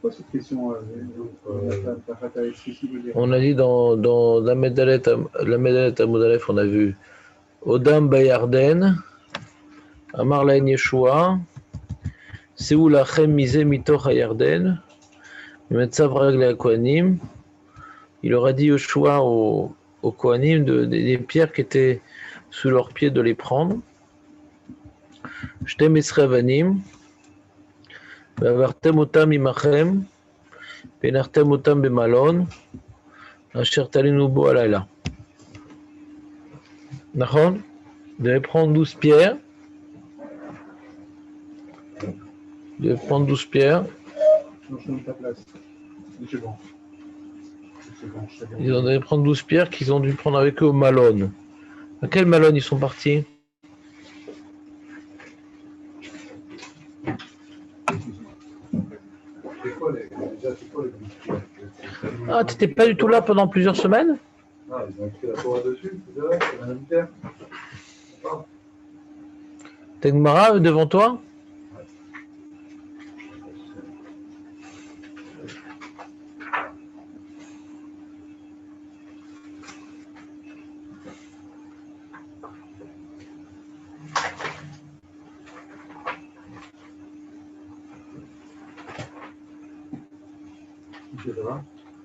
quoi cette question On a dit dans la Medalet Amudalef, on a vu Odam Bayarden, Amar Laen Yeshua, Seou Lachem Mise Mitoch Hayarden, Metzav Ragle Kohanim. Il aura dit Yeshua aux Kohanim des pierres qui étaient sous leurs pieds de les prendre. Shtem Esrevanim, Vavartem Otam Imachem, Penartem Otam Bemalon, Asher Talinu Bo Alayla. D'accord? Vous devez prendre 12 pierres. Vous devez prendre 12 pierres. Ils devaient prendre 12 pierres qu'ils ont dû prendre avec eux au Malone. À quel Malone ils sont partis? Ah, tu n'étais pas du tout là pendant plusieurs semaines? Ah, ils ont écrit la Torah dessus, c'est vrai, c'est la même pierre. T'as une Gemara devant toi?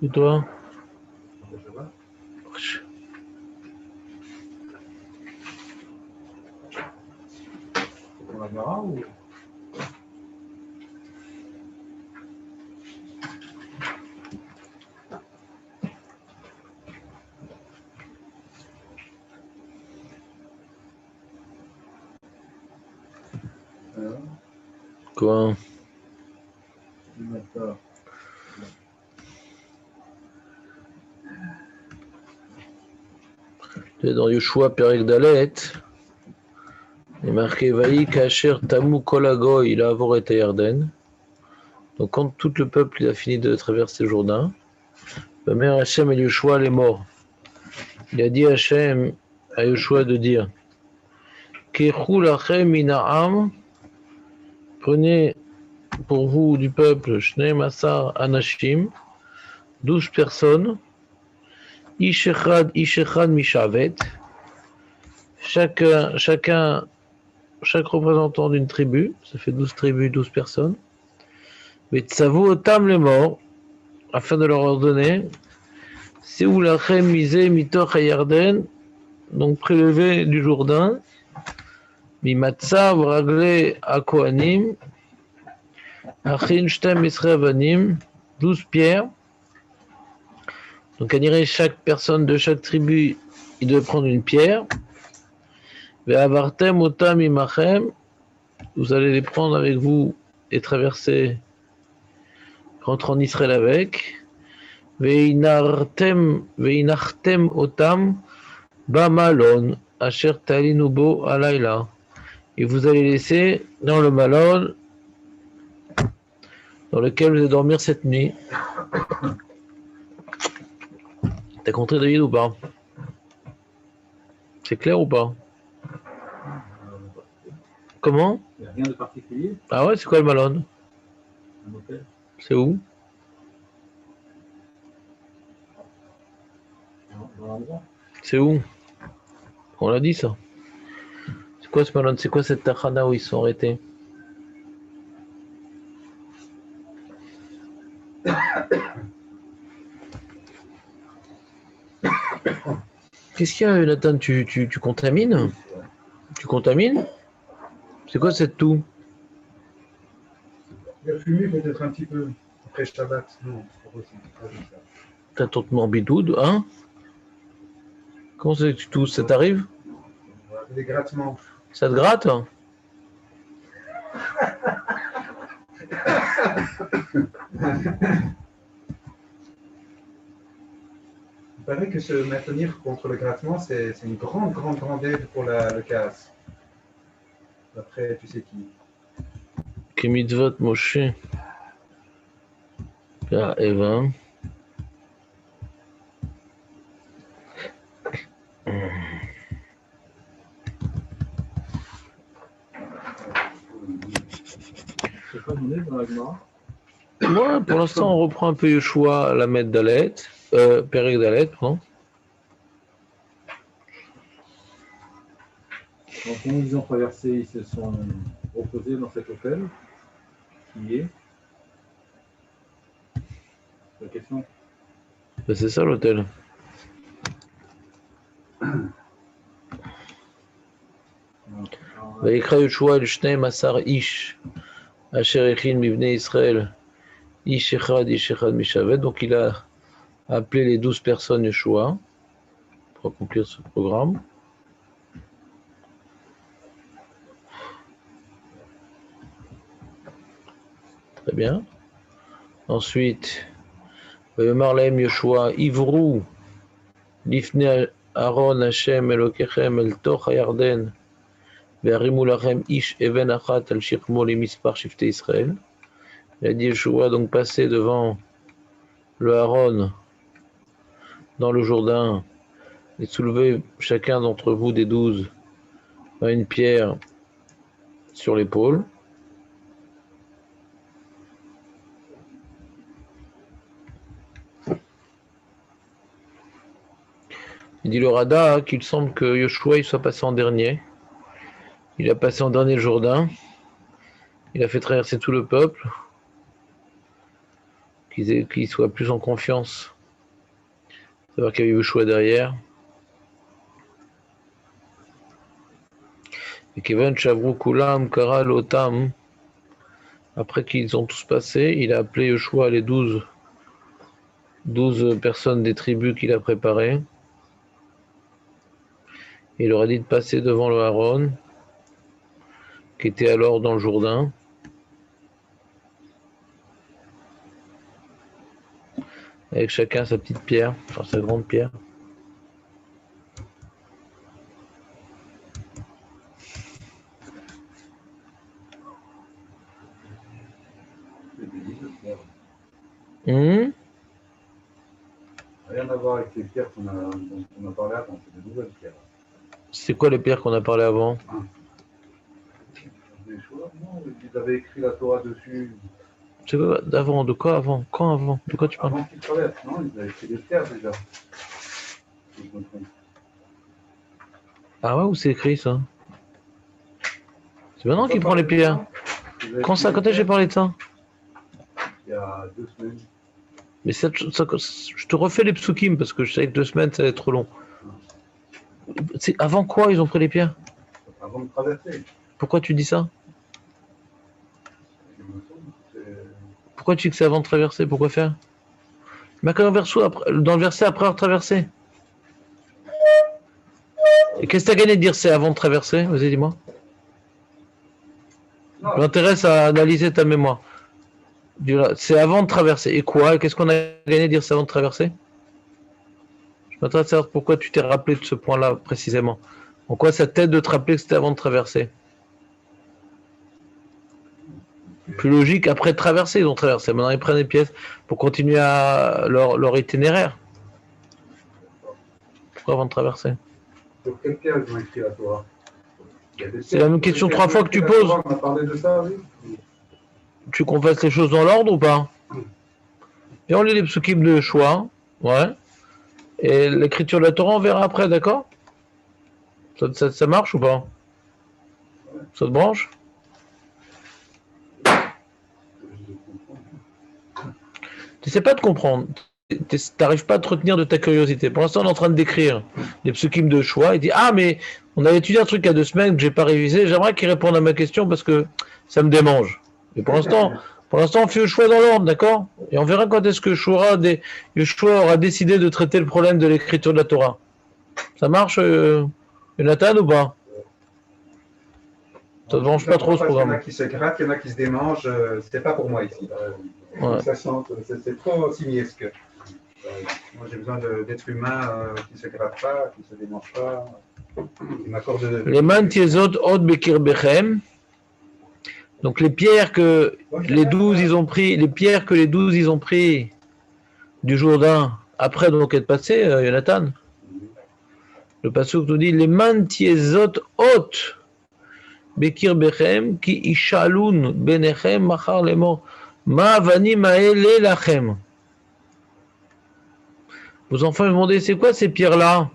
Et toi? Quoi? Dans Yoshua Perek Dalet, il est marqué Vaï Kacher Tamu Kolago, il a avoré Yarden. Donc, quand tout le peuple a fini de traverser le Jourdain, le mère Hachem et Yoshua est mort. Il a dit à Hachem, à Yoshua de dire Kechu lachem mina'am, prenez pour vous du peuple Shnei Masar Anashim, 12 personnes, Ish Echad Mishavet, chaque représentant d'une tribu, ça fait 12 tribus, 12 personnes, mais Tsavu Otam les morts, afin de leur ordonner, Seou Lachem Misé Mitoch Hayarden, donc prélevé du Jourdain, Mimatzav Ragle Akohanim, Achin Shtem Esrevanim, 12 pierres. Donc, à dire chaque personne de chaque tribu, il doit prendre une pierre. Ve'avartem otam imachem, vous allez les prendre avec vous et traverser, rentrer en Israël avec. Ve'inartem otam bamalon, asher talinubo alayla. Et vous allez laisser dans le malon dans lequel vous allez dormir cette nuit. T'as compris, David, ou pas? C'est clair ou pas? Comment? Il n'y a rien de particulier. Ah ouais, c'est quoi le malone? Un hôtel. C'est où? Dans l'endroit. C'est où? On l'a dit ça. C'est quoi ce malone? C'est quoi cette tachana où ils sont arrêtés? Qu'est-ce qu'il y a, Nathan? Tu contamines? Tu contamines? C'est quoi cette toux? Il a fumé peut-être un petit peu après Shabbat. Non, c'est pas possible. T'as ton morbidoude, hein? Comment ça que tu tousses? Ça t'arrive? Des grattements. Ça te gratte? Il paraît que se maintenir contre le grattement, c'est une grande aide pour le casse. D'après, tu sais qui. Kemitzvot Moshe. Ah, Eva. C'est pas donné dans la Gemara. Ouais, pour l'instant, on reprend un peu Yeshua, la Med Dalet, Perek Dalet, pardon. Donc, quand ils ont traversé, ils se sont reposés dans cet hôtel qui est la question. Ben, c'est ça l'hôtel. ויקרא יהושע אל 12 איש אשר הכין מבני ישראל איש אחד משבת. Donc il a appelé les 12 personnes Yeshua pour accomplir ce programme. Très bien. Ensuite, ויאמר להם יהושע עברו לפני אהרון השם אלוקיכם אל תוך הירדן והרימו לכם איש אבן אחת על שכמו למספר שבטי ישראל. Il a dit Yeshua, donc passez devant le Aaron dans le Jourdain et soulevez chacun d'entre vous des 12 une pierre sur l'épaule. Il dit le Rada qu'il semble que Yeshua il soit passé en dernier. Il a passé en dernier le Jourdain. Il a fait traverser tout le peuple. Qu'ils soient plus en confiance. Savoir qu'il y avait Yeshua derrière. Et Kevin Chavrou Kulam Karal Otam. Après qu'ils ont tous passé, il a appelé Yeshua les 12 personnes des tribus qu'il a préparées. Il leur a dit de passer devant le Aaron, qui était alors dans le Jourdain. Avec chacun sa petite pierre, enfin sa grande pierre. Rien à voir avec les pierres dont on a parlé avant, c'est de nouvelles pierres. C'est quoi les pierres qu'on a parlé avant? Des choix, non, ils avaient écrit la Torah dessus. C'est quoi d'avant? De quoi avant? Quand avant? De quoi tu parles? Avant qu'ils traversent, non, ils avaient écrit des pierres déjà. Ah ouais, où c'est écrit ça? C'est maintenant qu'il prend les pierres. Quand ça? Quand est-ce que j'ai parlé de ça? Il y a 2 semaines. Mais je te refais les psukim parce que je sais que 2 semaines ça va être trop long. C'est avant quoi ils ont pris les pierres? Avant de traverser. Pourquoi tu dis ça? Pourquoi tu dis que c'est avant de traverser? Pourquoi faire? Mais dans le verset après avoir traversé. Et qu'est-ce que tu as gagné de dire c'est avant de traverser? Vas-y, dis-moi. Je m'intéresse à analyser ta mémoire. C'est avant de traverser. Et quoi? Et qu'est-ce qu'on a gagné de dire c'est avant de traverser? Je m'intéresse à savoir pourquoi tu t'es rappelé de ce point-là précisément. En quoi ça t'aide de te rappeler que c'était avant de traverser? Plus logique, après traverser, ils ont traversé. Maintenant, ils prennent les pièces pour continuer à leur itinéraire. Pourquoi avant de traverser? Sur quelle pierre ils ont écrit la Torah? C'est la même question 3 fois que tu poses. On a parlé de ça, oui. Tu qu'on fasse les choses dans l'ordre ou pas? Et on lit les psukim de choix. Ouais. Et l'écriture de la Torah, on verra après, d'accord? Ça marche ou pas? Ça te branche? Tu sais pas de comprendre. T'arrives pas à te retenir de ta curiosité. Pour l'instant, on est en train de décrire les psukim de choix. Il dit ah mais on avait étudié un truc il y a 2 semaines que j'ai pas révisé. J'aimerais qu'il réponde à ma question parce que ça me démange. Et pour l'instant, on fait le choix dans l'ordre, d'accord? Et on verra quand est-ce que Yeshua aura décidé de traiter le problème de l'écriture de la Torah. Ça marche, Jonathan, ou pas? Ça ne te dérange pas trop ce programme? Il y en a qui se grattent, il y en a qui se démangent. C'était pas pour moi ici. Ouais. C'est trop simiesque. Moi, j'ai besoin d'êtres humains qui ne se grattent pas, qui ne se démangent pas, qui m'accordent. Les mantiezot od bekir bechem. Donc les pierres que les 12 ils ont pris, du Jourdain après donc être passé, Jonathan. Le pasuk nous dit les mantiezot ot bekir bechem ki ishalun benechem machar lemor. Ma vani maele lachem. Vos enfants me demandaient, c'est quoi ces pierres-là?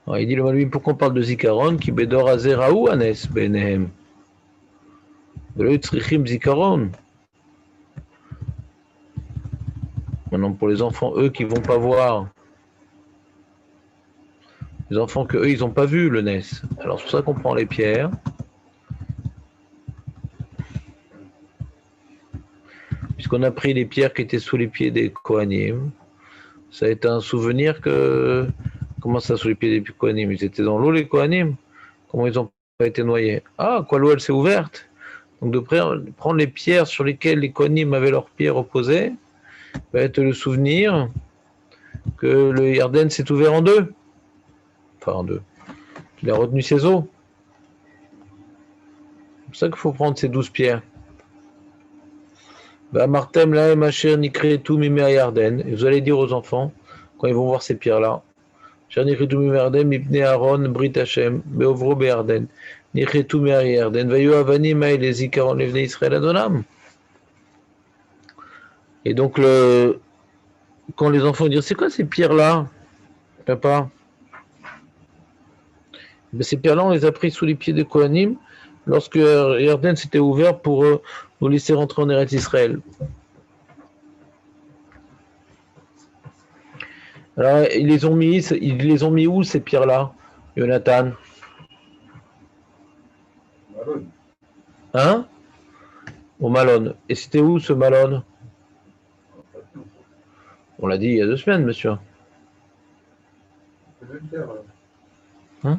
Alors, il dit le Malvin, pourquoi on parle de Zikaron qui bedor azeraou anes benehem. Le tzrichim Zikaron. Maintenant, pour les enfants, eux, qui vont pas voir, les enfants que eux, ils n'ont pas vu le Nes. Alors, c'est pour ça qu'on prend les pierres. Puisqu'on a pris les pierres qui étaient sous les pieds des Kohanim, ça a été un souvenir que. Comment ça, sous les pieds des Kohanim? Ils étaient dans l'eau, les Kohanim. Comment ils n'ont pas été noyés? Ah, quoi, l'eau, elle s'est ouverte. Donc, de prendre les pierres sur lesquelles les Kohanim avaient leurs pieds reposés, va être le souvenir que le Yarden s'est ouvert en deux. Enfin, en deux. Il a retenu ses eaux. C'est pour ça qu'il faut prendre ces 12 pierres. Martem laem asher nikretu mimei Yarden. Et vous allez dire aux enfants, quand ils vont voir ces pierres-là, asher nikretu mimei Yarden, mipnei Aaron, brit Hashem, beovro be'Yarden, nikretu mimei Yarden, vayu avanim ha'ele zikaron levnei Israël adonam. Et donc, quand les enfants disent, c'est quoi ces pierres-là, papa? Mais ces pierres-là, on les a pris sous les pieds des Kohanim lorsque Yarden s'était ouvert pour nous laisser rentrer en Eretz Israël. Alors, ils les ont mis où ces pierres-là, Jonathan? Malone. Hein? Au Malone. Et c'était où ce Malone? On l'a dit il y a 2 semaines, monsieur. Hein?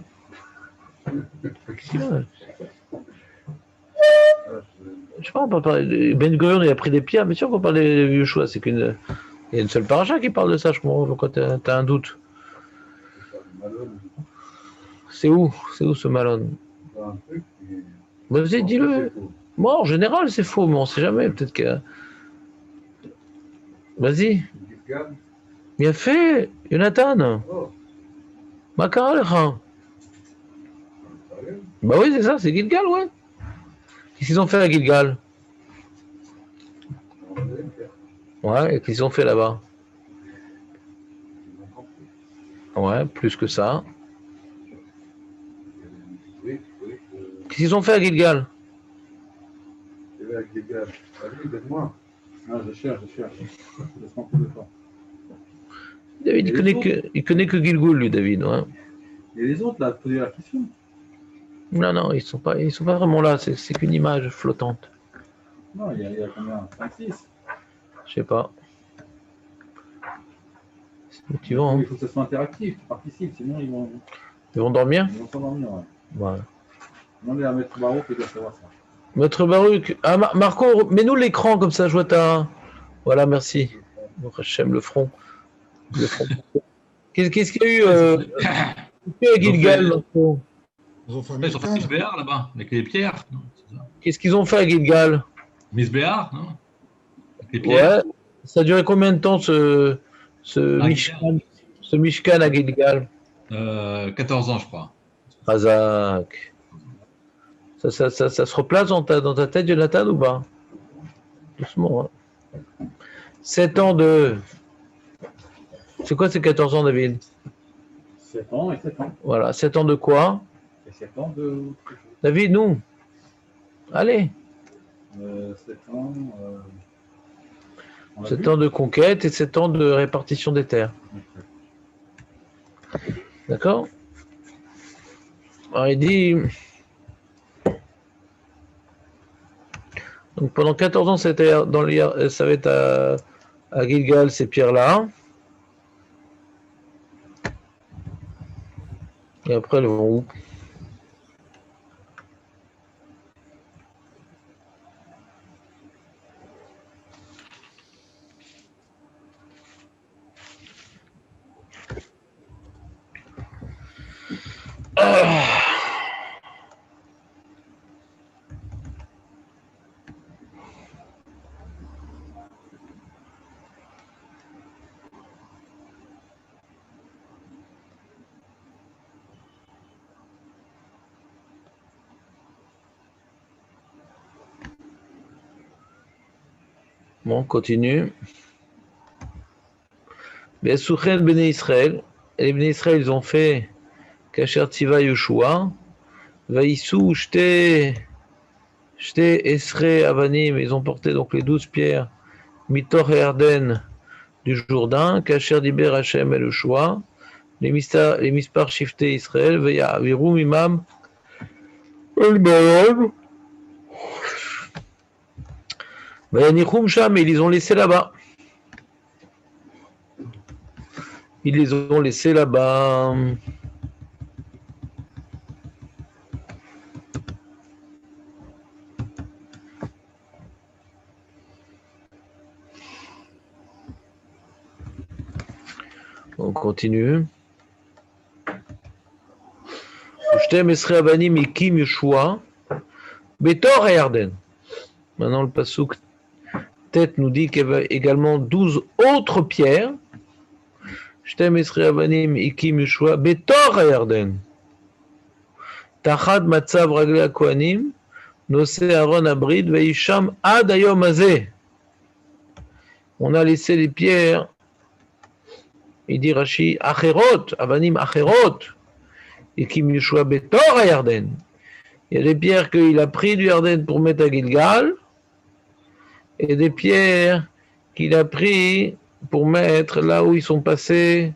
Je sais pas, on peut parler de Ben Gurion, il a pris des pierres, mais sûr qu'on parle des vieux choix, c'est il y a une seule paracha qui parle de ça, je crois, quand t'as un doute. C'est où ce Malone? Vas-y, dis-le. Moi, en général, c'est faux, mais on sait jamais, peut-être que. Vas-y. Bien fait, Jonathan. Makar. Bah oui, c'est ça, c'est Gilgal, ouais. Qu'est-ce qu'ils ont fait à Gilgal? Ouais, et qu'est-ce qu'ils ont fait là-bas? Ouais, plus que ça. Qu'est-ce qu'ils ont fait à Gilgal? Ah, je cherche. Laisse-moi plus de temps. David, il connaît que Gilgoul, lui, David. Ouais. Et les autres, là, poser la question. Non, ils sont pas vraiment là, c'est qu'une image flottante. Non, il y a combien? 5, 6? Je sais pas. C'est motivant. Hein. Il faut que ce soit interactif, tu participes, sinon ils vont dormir? Ils vont s'endormir, ouais. Voilà. Demandez à Maître Barouk et de savoir ça. Maître Baruch. Ah, Marco, mets-nous l'écran comme ça, je vois ta. Voilà, merci. Hachem, le front. Qu'est-ce qu'il y a eu à Gilgal, Marco? Ils ont fait Misbéar là-bas, avec les pierres. Qu'est-ce qu'ils ont fait à Gilgal? Misbéar, non? Avec les pierres. Ouais. Ça a duré combien de temps ce Mishkan à Gilgal? 14 ans, je crois. Razak. Ça se replace dans ta tête, Jonathan, ou pas? Doucement. Hein. 7 ans de. C'est quoi ces 14 ans, David? 7 ans et 7 ans. Voilà, 7 ans de quoi? Et 7 ans de. David, nous. Allez. 7 ans. On l'a 7 vu ans de conquête et 7 ans de répartition des terres. D'accord? Alors il dit, donc pendant 14 ans, c'était ça va être à Gilgal, ces pierres-là. Et après, elles vont où? Bon, on continue. Mais Souchen Bnei Israël, et les Bnei Israël, ils ont fait Kasher Tziva Yoshua, Vaïsou, Shte Esre Avanim, ils ont porté donc les 12 pierres, Mitor et Arden du Jourdain, Kasher Diber Hashem et Yoshua, les Mispar Shifte Israël, Veya Virum Imam, El Baron, Vayanichum Sham, et ils les ont laissés là-bas. Ils les ont laissés là-bas. On continue. Shtem Esre Avanim Ekim Yeshua, Betor et Yarden. Maintenant, le pasouk tête nous dit qu'il y avait également 12 autres pierres. Shtem Esre Avanim Ekim Yeshua, Betor et Yarden. Tachad Matzav Ragle Kohanim, Nose Aaron Abrid, Veisham Ad Ayom Azeh. On a laissé les pierres, il dit Rashi, Acherot, Avanim Acherot, Ekim Yeshua Betor et Yarden. Il y a des pierres qu'il a pris du Yarden pour mettre à Gilgal, et des pierres qu'il a pris pour mettre là où ils sont passés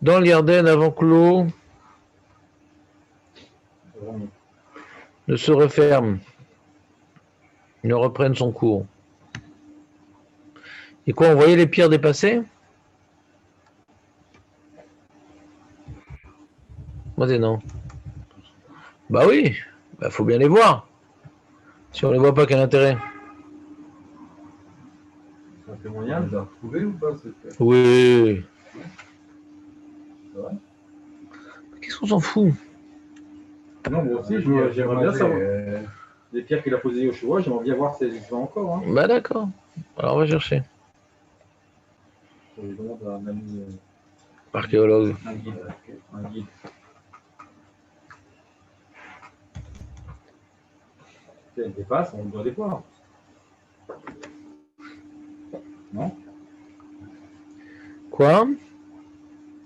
dans le Yarden avant que l'eau ne se referme, ne reprenne son cours. Et quoi, on voyait les pierres dépasser? Moi, c'est non. Bah oui, bah faut bien les voir. Si on les voit pas, quel intérêt? C'est un témoignage. On les a retrouvés ou pas cette pierre? Oui. C'est vrai? Qu'est-ce qu'on s'en fout? Non, moi aussi, j'aimerais bien savoir. Les pierres qu'il a posées Yoshua, j'aimerais bien voir si elles existent encore. Hein. Bah d'accord. Alors on va chercher. Je demande à un ami, Archéologue. un guide. Un guide. Si elles dépassent, on doit les voir. Non? Quoi?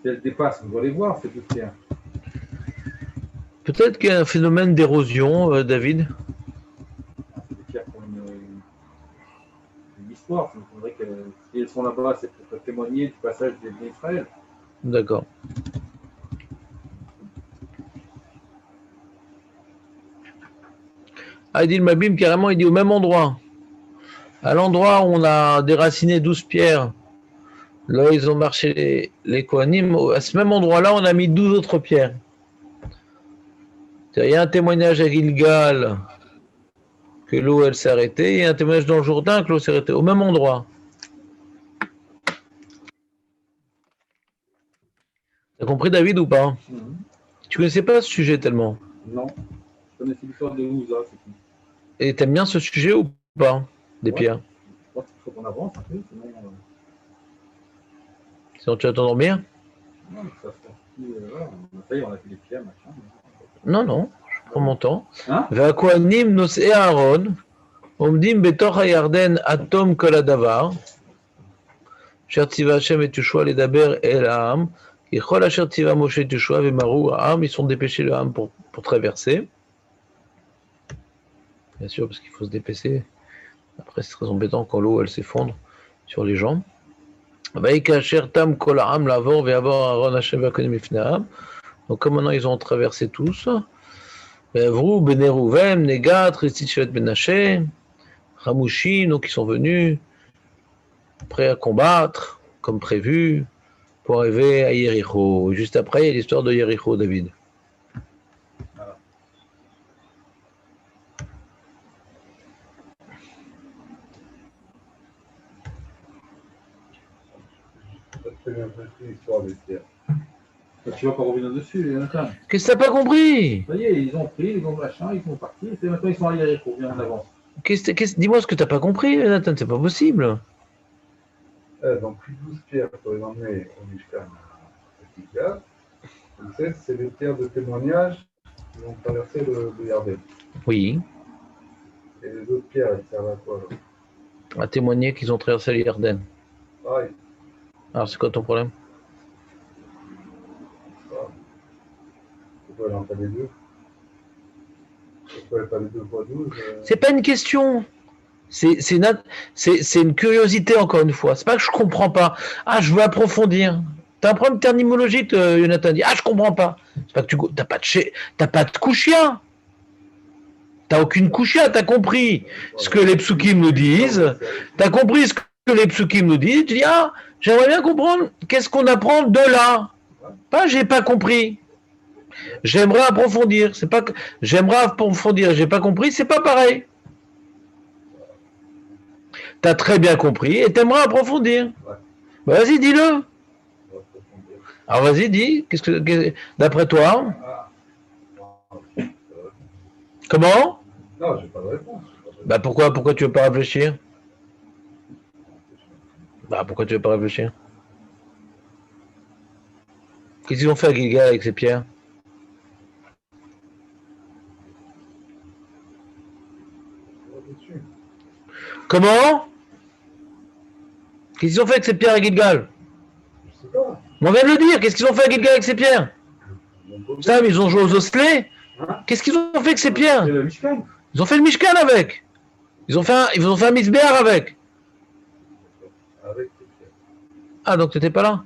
Si elles dépassent, on doit les voir, ces deux pierres. Peut-être qu'il y a un phénomène d'érosion, David. C'est des pierres qui ont une histoire. Il faudrait que si elles sont là-bas, c'est pour témoigner du passage des Israël. D'accord. Adil Mabim, carrément, il dit au même endroit. À l'endroit où on a déraciné 12 pierres, là ils ont marché les Kohanim, à ce même endroit-là, on a mis 12 autres pierres. Il y a un témoignage à Gilgal que l'eau elle s'est arrêtée, et un témoignage dans le Jourdain que l'eau s'est arrêtée, au même endroit. T'as compris David ou pas? Tu connaissais pas ce sujet tellement. Non. Je connaissais l'histoire de Ouza, c'est tout. Et t'aimes bien ce sujet ou pas? Des pierres. Je pense qu'il faut qu'on avance un peu, sinon. Sinon tu vas t'endormir? Non, mais ça se continue. Voilà. Ça y est, on a fait les pierres, machin. Non, je prends mon temps. Hein? והכהנים נושאי הארון עומדים בתוך הירדן עד תום כל הדבר, אשר ציווה השם את יהושע לדבר אל העם, ככל אשר ציווה משה את יהושע ומרו העם, ils sont dépêchés le העם pour traverser. Bien sûr, parce qu'il faut se dépêcher Après, c'est très embêtant quand l'eau, elle s'effondre sur les gens. Donc, comme maintenant, ils ont traversé tous. Vrou, Benerouven, Negat, Ristichet Benaché, Ramouchi, donc ils sont venus, prêts à combattre, comme prévu, pour arriver à Yéricho. Juste après, il y a l'histoire de Yéricho, David. Tu vas pas revenir dessus, Jonathan. Qu'est-ce que t'as pas compris? Ça y est, ils ont pris, ils ont machin, ils sont partis. Et maintenant, ils sont arrivés pour bien en avance. Dis-moi ce que t'as pas compris, Nathan, c'est pas possible. Ils ont pris 12 pierres pour les emmener au Mishkan à Giga. C'est les pierres de témoignage qui vont traverser le Yarden. Oui. Et les autres pierres, elles servent à quoi alors? À témoigner qu'ils ont traversé le Yarden. Pareil. Alors, c'est quoi ton problème? Pourquoi elle n'en pas les deux? Pourquoi elle pas les 2 fois 12 C'est pas une question. C'est une curiosité, encore une fois. C'est pas que je comprends pas. Ah, je veux approfondir. T'as un problème terminologique, Jonathan dit. Ah, je comprends pas. C'est pas que t'as pas de couchia. T'as aucune couchia. T'as compris ce que les psukim nous disent. T'as compris ce que les psukim nous disent. Tu dis, ah, j'aimerais bien comprendre qu'est-ce qu'on apprend de là. Pas, j'ai pas compris. J'aimerais approfondir. C'est pas que j'aimerais approfondir. J'ai pas compris. C'est pas pareil. T'as très bien compris et t'aimerais approfondir. Ouais. Bah, vas-y, dis-le. Alors vas-y, dis. D'après toi? Comment? Non, j'ai pas de réponse. Bah pourquoi tu veux pas réfléchir? Bah pourquoi tu veux pas réfléchir? Qu'est-ce qu'ils ont fait à Gilgal avec ces pierres? Comment? Qu'est-ce qu'ils ont fait avec ces pierres à Gilgal? Je sais pas. On vient de le dire, qu'est-ce qu'ils ont fait à Gilgal avec ces pierres? Ça, mais ils ont joué aux osselets. Qu'est-ce qu'ils ont fait avec ces pierres? C'est le Mishkan. Ils ont fait le Mishkan avec. Ils ont fait un Misbéar avec. Avec Ah, donc tu n'étais pas là?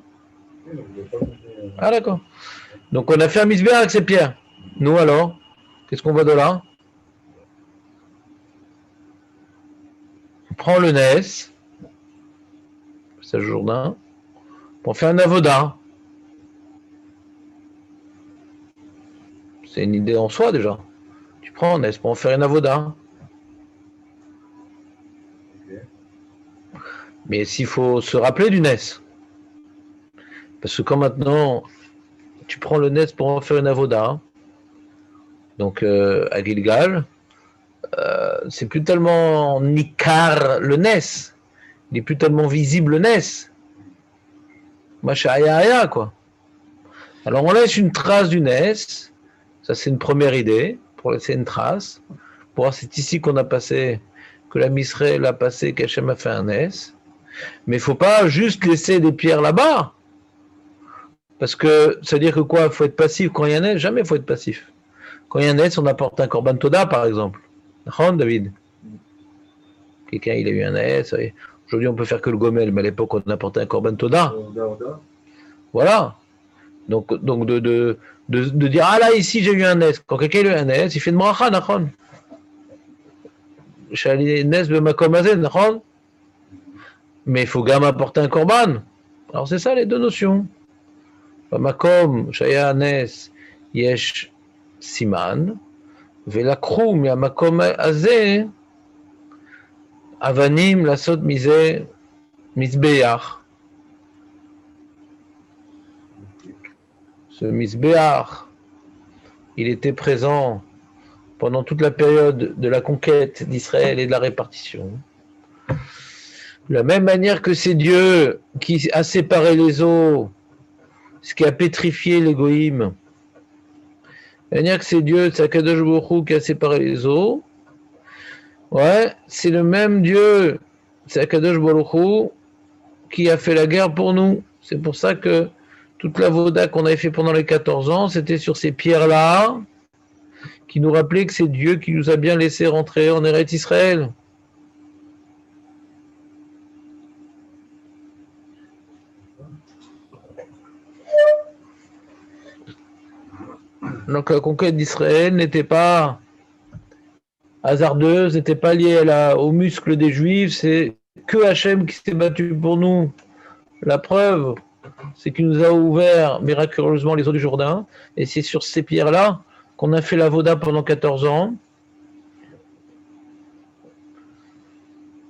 oui, je l'ai pas compris. Ah, d'accord. Donc on a fait un Misbéar avec ces pierres. Nous alors? Qu'est-ce qu'on voit de là? On prend le Nes, c'est le Jourdain, pour faire un avoda. C'est une idée en soi déjà. Tu prends un Nes pour en faire une avoda. Ok. Mais s'il faut se rappeler du Nes. Parce que quand maintenant, tu prends le Nes pour en faire une avoda, donc à Gilgal, c'est plus tellement Nikar le Nes, il n'est plus tellement visible le Nes. Machaya, quoi. Alors on laisse une trace du Nes, ça c'est une première idée, pour laisser une trace, pour voir c'est ici qu'on a passé, que la Misraël a passé, qu'Hachem a fait un Nes. Mais il ne faut pas juste laisser des pierres là-bas. Parce que ça veut dire que quoi? Il faut être passif quand il y a un Nes? Jamais il faut être passif. Quand il y a un Nes, on apporte un Korban Toda, par exemple. David. Quelqu'un, il a eu un AS. Aujourd'hui, on peut faire que le Gomel, mais à l'époque, on apportait un Korban Toda. Voilà. Donc de dire, ah là, ici, j'ai eu un NES. Quand quelqu'un a eu un NES, il fait de Maracha, Nachon. Shali NES be Makom Hazeh, Nachon. Mais il faut quand même apporter un Korban. Alors, c'est ça les deux notions. Makom, Shaya NES, Yesh Siman. ולקחו מהמקום הזה אבנים לעשות מזה מזבח. Ce mizbeach, il était présent pendant toute la période de la conquête d'Israël et de la répartition. De la même manière que c'est Dieu qui a séparé les eaux, ce qui a pétrifié les goïms. C'est-à-dire que c'est Dieu, c'est Akadosh Baruch Hu qui a séparé les eaux. Ouais, c'est le même Dieu, c'est Akadosh Baruch Hu qui a fait la guerre pour nous. C'est pour ça que toute la voda qu'on avait fait pendant les 14 ans, c'était sur ces pierres-là, qui nous rappelaient que c'est Dieu qui nous a bien laissé rentrer en Eretz Israël. Donc la conquête d'Israël n'était pas hasardeuse, n'était pas liée aux muscles des Juifs, c'est que Hachem qui s'est battu pour nous. La preuve, c'est qu'il nous a ouvert miraculeusement les eaux du Jourdain, et c'est sur ces pierres-là qu'on a fait la Voda pendant 14 ans,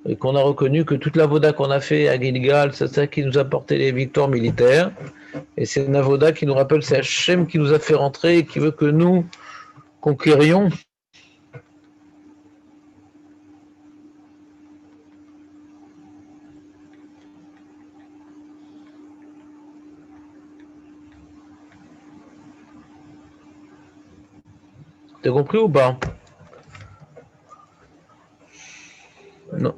et qu'on a reconnu que toute la Voda qu'on a fait à Gilgal, c'est ça qui nous a porté les victoires militaires, et c'est une Voda qui nous rappelle, c'est Hachem qui nous a fait rentrer et qui veut que nous conquérions. T'as compris ou pas? Non.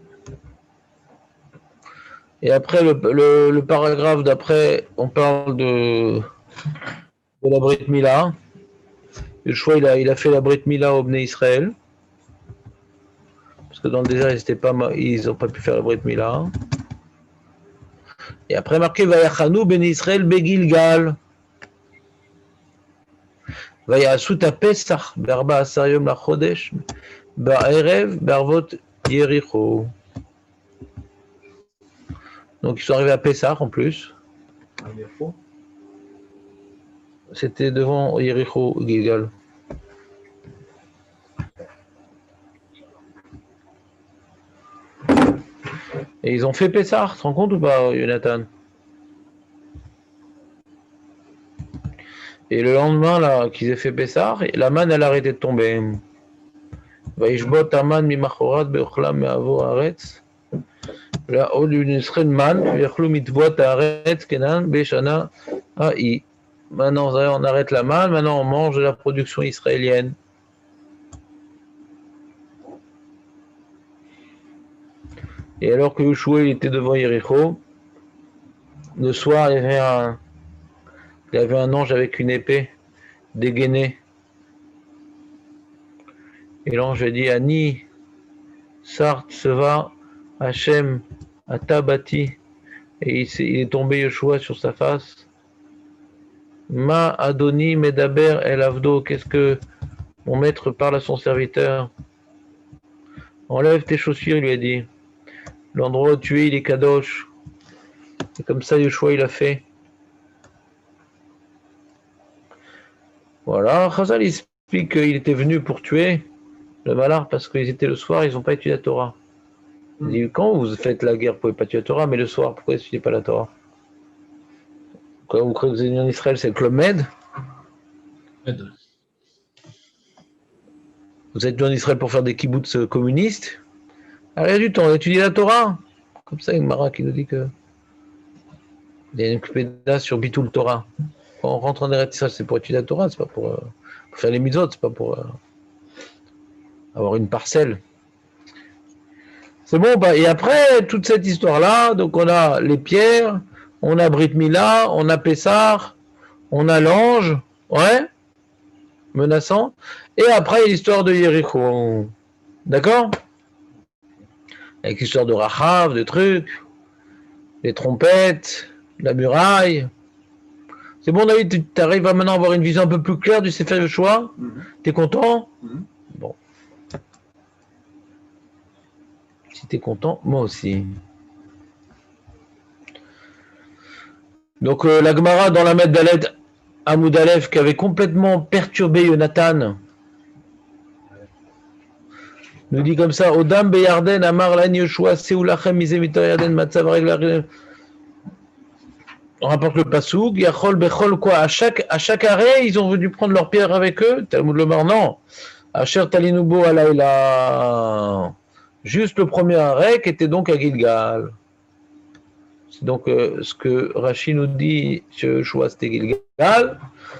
Et après, le paragraphe d'après, on parle de la Brit Mila. Le choix, il a fait la Brit Mila au Bnei Israël. Parce que dans le désert, ils n'ont pas pu faire la Brit Mila. Et après, marqué Vayachanou Bnei Israël Begilgal. Vayasut à Pesach, Berba Asarium la Chodesh, Ba'erev, Bervot Yericho. Donc ils sont arrivés à Pessah en plus. C'était devant Yericho, Gilgal. Et ils ont fait Pessah, tu te rends compte ou pas, Jonathan? Et le lendemain, là, qu'ils aient fait Pessah, la manne, elle a arrêté de tomber. Vaishbot Aman Mimachorat Beochlam Meavo Aretz. Là, au lieu d'une serait man, Yachlou Mitvot Aretz Kenan Beshana Ai. Maintenant, on arrête la manne, maintenant on mange de la production israélienne. Et alors que Yoshua il était devant Yericho, le soir, il y avait un ange avec une épée dégainée. Et l'ange a dit Ani, Sart, Seva, Hachem, Atabati. Et il est tombé Yoshua sur sa face. Ma Adoni Medaber El Avdo. Qu'est-ce que mon maître parle à son serviteur? Enlève tes chaussures, il lui a dit. L'endroit où tu es, il est Kadosh. Et comme ça, Yoshua, il a fait. Voilà, Chazal explique qu'il était venu pour tuer le Malach parce qu'ils étaient le soir, ils n'ont pas étudié la Torah. Il dit, quand vous faites la guerre, vous ne pouvez pas étudier la Torah, mais le soir, pourquoi n'étudiez pas la Torah? Quand vous croyez que vous êtes en Israël, c'est le Club Med? Vous êtes venu en Israël pour faire des kibbutz communistes? Rien du temps, étudier la Torah. Comme ça, il y a une Mara qui nous dit que il y a une Kpeda sur Bitul Torah. Quand on rentre en Eretz Israël, c'est pour étudier la Torah, c'est pas pour faire les mitzvot, c'est pas pour avoir une parcelle. C'est bon, bah, et après toute cette histoire-là, donc on a les pierres, on a Brit Mila, on a Pessah, on a l'ange, ouais, menaçant, et après il y a l'histoire de Yericho. D'accord? Avec l'histoire de Rachav, de trucs, les trompettes, la muraille. C'est bon, David, tu arrives maintenant à avoir une vision un peu plus claire du Sefer Yoshua? T'es content? Bon. Si t'es content, moi aussi. Donc la Gemara dans la Med Dalet Amoud Aleph qui avait complètement perturbé Jonathan nous dit comme ça Odam Beyarden Amar Lan Yoshua Seulachem Mizemito Yarden Matzav Regla. On rapporte le Passouk, Yachol Bechol quoi, à chaque arrêt, ils ont dû prendre leur pierre avec eux. Talmud Lomar, non. Asher Talinubo Alayla. Juste le premier arrêt qui était donc à Gilgal. C'est donc ce que Rashi nous dit sur Yoshua, c'était Gilgal.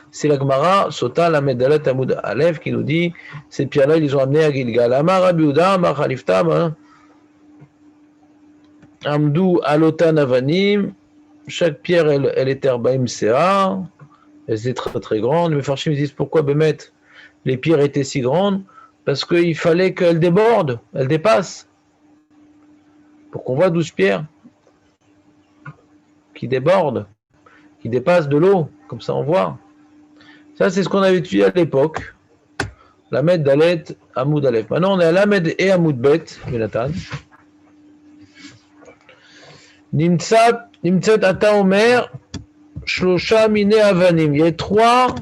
C'est la Gemara, Sota, la Medalet Amoud Aleph, qui nous dit ces pierres-là, ils les ont amenées à Gilgal. Amar Rabbi Yehuda, Amar Khaliftam, Amdou Alotan Avanim. Chaque pierre, elle était Arbaim Sea. Elle était très très grande. Mais Farshim disent pourquoi Bémet, les pierres étaient si grandes? Parce qu'il fallait qu'elles débordent, elles dépassent. Pour qu'on voit 12 pierres qui débordent. qui dépasse de l'eau, comme ça on voit. Ça, c'est ce qu'on avait étudié à l'époque. Lamed Dalet, Amoud Aleph. Maintenant, on est à Lamed et Amoud Bet, Jonathan. Nimtzat Ata Omer, Shlosha Mine Avanim. Il y a 3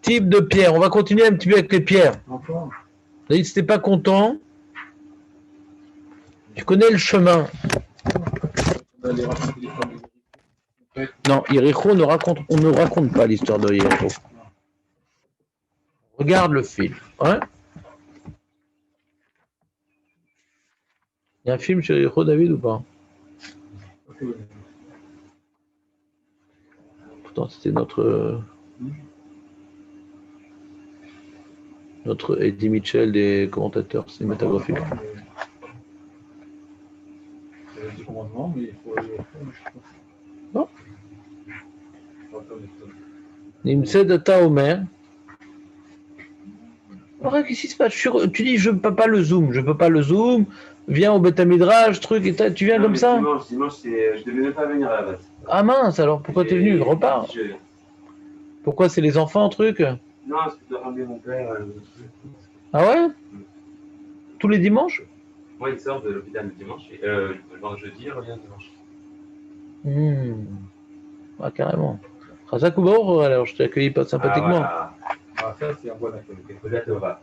types de pierres. On va continuer un petit peu avec les pierres. David, si t'es pas content, tu connais le chemin. Non, Yericho, on ne raconte pas l'histoire de Yericho. Regarde le film. Hein? Il y a un film sur Yericho, David, ou pas? Pourtant, c'était notre Eddie Mitchell des commentateurs cinématographiques. Non. Nimtzed Ata Omer. Alors, qu'est-ce qui se passe? Tu dis, je ne peux pas le zoom. Viens au Beth Midrash, truc, et tu viens comme ça? Dimanche, je devais même pas venir à la base. Ah mince, alors pourquoi t'es venu? Repars. Pourquoi c'est les enfants, truc? Non, c'est que je dois ramener mon père. Ah ouais? Tous les dimanches? Moi, il sort de l'hôpital le dimanche, et le jeudi, il revient le dimanche. Ah, carrément. Chazak ou Baruch, alors je t'ai accueilli pas sympathiquement. Ah, ça, c'est un bon accueil. Peut-être va.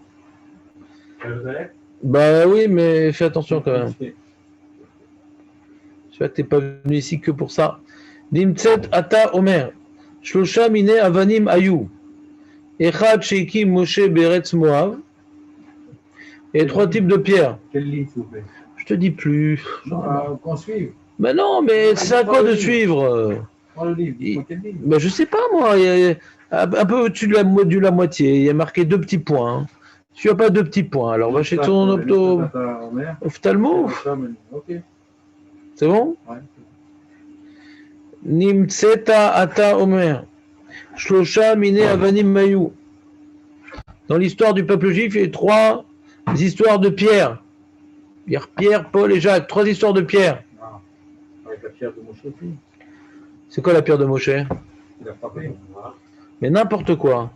Bah oui, mais fais attention quand même. Je vois que t'es pas venu ici que pour ça. Nimtzet Ata Omer. Shlosha Mine Avanim Ayu. Echad Sheikim Moshe Beretz Moav. Et 3 types de pierres. Quelle ligne, s'il vous plaît? Je te dis plus. Qu'on suive. Mais non, mais c'est à quoi de suivre? Prends le livre, dis-moi quelle ligne. Ben, je sais pas moi. Un peu au-dessus de la moitié. Il y a marqué 2 petits points. Hein. Tu n'as pas 2 petits points. Alors va chez ton ophtalmo. Ok. C'est bon? Ouais. Nimtzeta Ata Omer. Shlosha Mine Avanim Mayu. Dans l'histoire du peuple juif, il y a 3 histoires de Pierre. Pierre, Paul et Jacques. 3 histoires de Pierre. Non. Avec la pierre de Moshe aussi. C'est quoi la pierre de Moshe? Il a frappé. Mais n'importe quoi.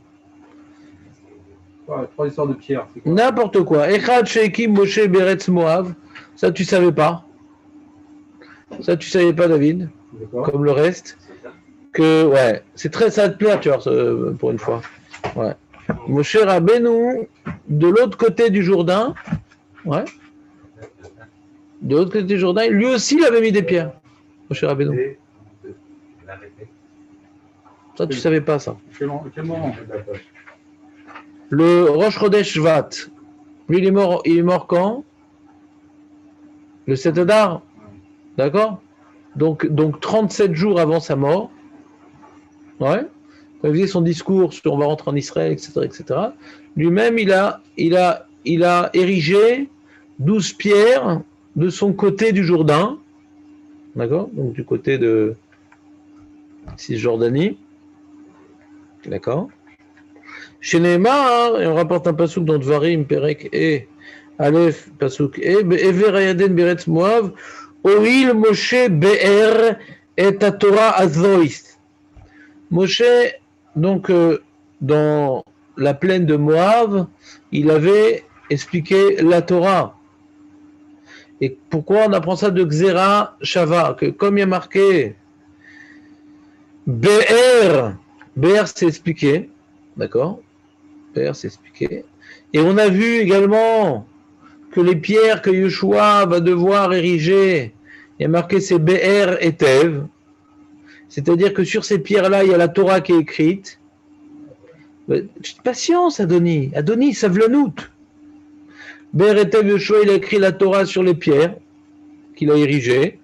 3 histoires de pierre. N'importe quoi. Echad Sheikim Moshe Beretz Moav. Ça, tu savais pas. Ça, tu savais pas, David. Comme le reste. Que, ouais. C'est très, ça va te plaire, tu vois, pour une fois. Ouais. Moshe Rabbeinu, de l'autre côté du Jourdain. Ouais. De l'autre côté du Jourdain, lui aussi, il avait mis des pierres. Moshe Rabbeinu. Ça, tu savais pas, ça. Quel moment? Le Rosh Chodesh Shvat, lui, il est mort quand? Le 7 Adar. D'accord? Donc 37 jours avant sa mort. Ouais. Quand il faisait son discours sur on va rentrer en Israël, etc. Lui-même, il a érigé 12 pierres de son côté du Jourdain. D'accord? Donc du côté de Cisjordanie. D'accord? Chez Neymar, et on rapporte un pasouk dans Dvarim, Perek et Aleph, pasouk et Ever Ayaden Beretz Moav, Oil Moshe Be'er et Torah Azois. Moshe, donc, dans la plaine de Moab, il avait expliqué la Torah. Et pourquoi on apprend ça de Xera Shava? Que comme il y a marqué Be'er, Be'er c'est expliqué, d'accord? Be'er c'est expliqué. Et on a vu également que les pierres que Yeshua va devoir ériger, il y a marqué c'est Be'er et Tev. C'est-à-dire que sur ces pierres-là, il y a la Torah qui est écrite. Patience, Adonis. Adonis, savlanout. Be'er et Tev, Yeshua, il a écrit la Torah sur les pierres qu'il a érigées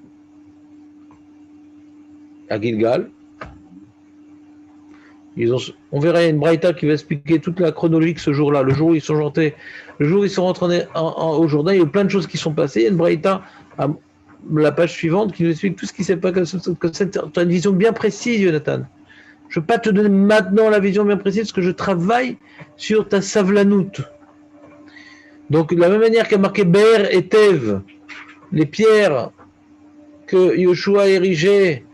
à Gilgal. On verra, il y a une braïta qui va expliquer toute la chronologie ce jour-là, le jour où ils sont rentrés rentrés au Jourdain, il y a eu plein de choses qui sont passées. Il y a une braïta à la page suivante qui nous explique tout ce qui s'est passé. Tu as une vision bien précise, Jonathan. Je ne vais pas te donner maintenant la vision bien précise parce que je travaille sur ta savlanout. Donc, de la même manière qu'a marqué Be'er et Tev, les pierres que Yoshua érigeait,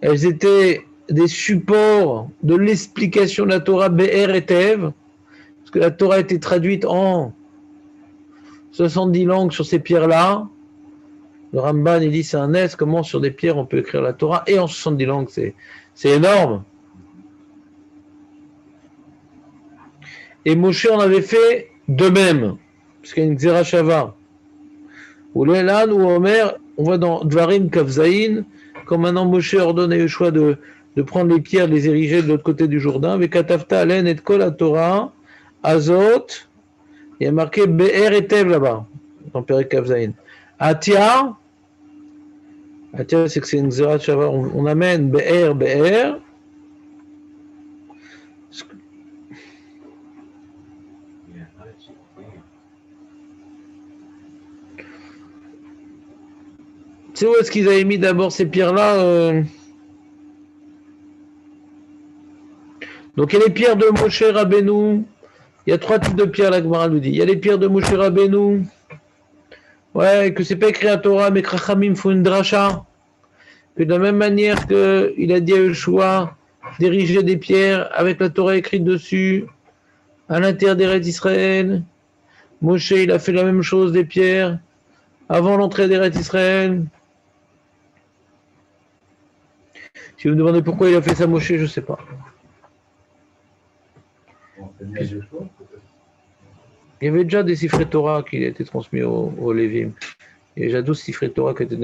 elles étaient des supports de l'explication de la Torah Be'er et Tev, parce que la Torah a été traduite en 70 langues sur ces pierres-là. Le Ramban, il dit c'est un S, comment sur des pierres on peut écrire la Torah, et en 70 langues, c'est énorme. Et Moshe en avait fait de même, parce qu'il y a une Xera Shava. Ou Lélan ou Omer, on voit dans Dvarim Kavzaïn, quand maintenant Moshe ordonne à Yoshua de prendre les pierres, de les ériger de l'autre côté du Jourdain, Vekatafta Alen et Kol Torah, Azot, il y a marqué Be'er et Tev là-bas, dans Perek Kavzaïn. Atia, c'est que c'est une Xera Shava, on amène Be'er, tu sais où est-ce qu'ils avaient mis d'abord ces pierres-là Donc il y a les pierres de Moshe Rabbeinu. Il y a 3 types de pierres, la Gemara nous dit. Il y a les pierres de Moshe Rabbeinu. Ouais, que c'est pas écrit à Torah, mais Krachamim font une dracha. Que de la même manière qu'il a dit à Yoshua d'ériger des pierres avec la Torah écrite dessus, à l'intérieur des Eretz Israël. Moshe, il a fait la même chose des pierres avant l'entrée des Eretz Israël. Si vous me demandez pourquoi il a fait ça, Moshe, je ne sais pas. Il y avait déjà des siffrés Torah qui étaient transmis aux Lévim. Il y avait déjà 12 siffrés Torah qui étaient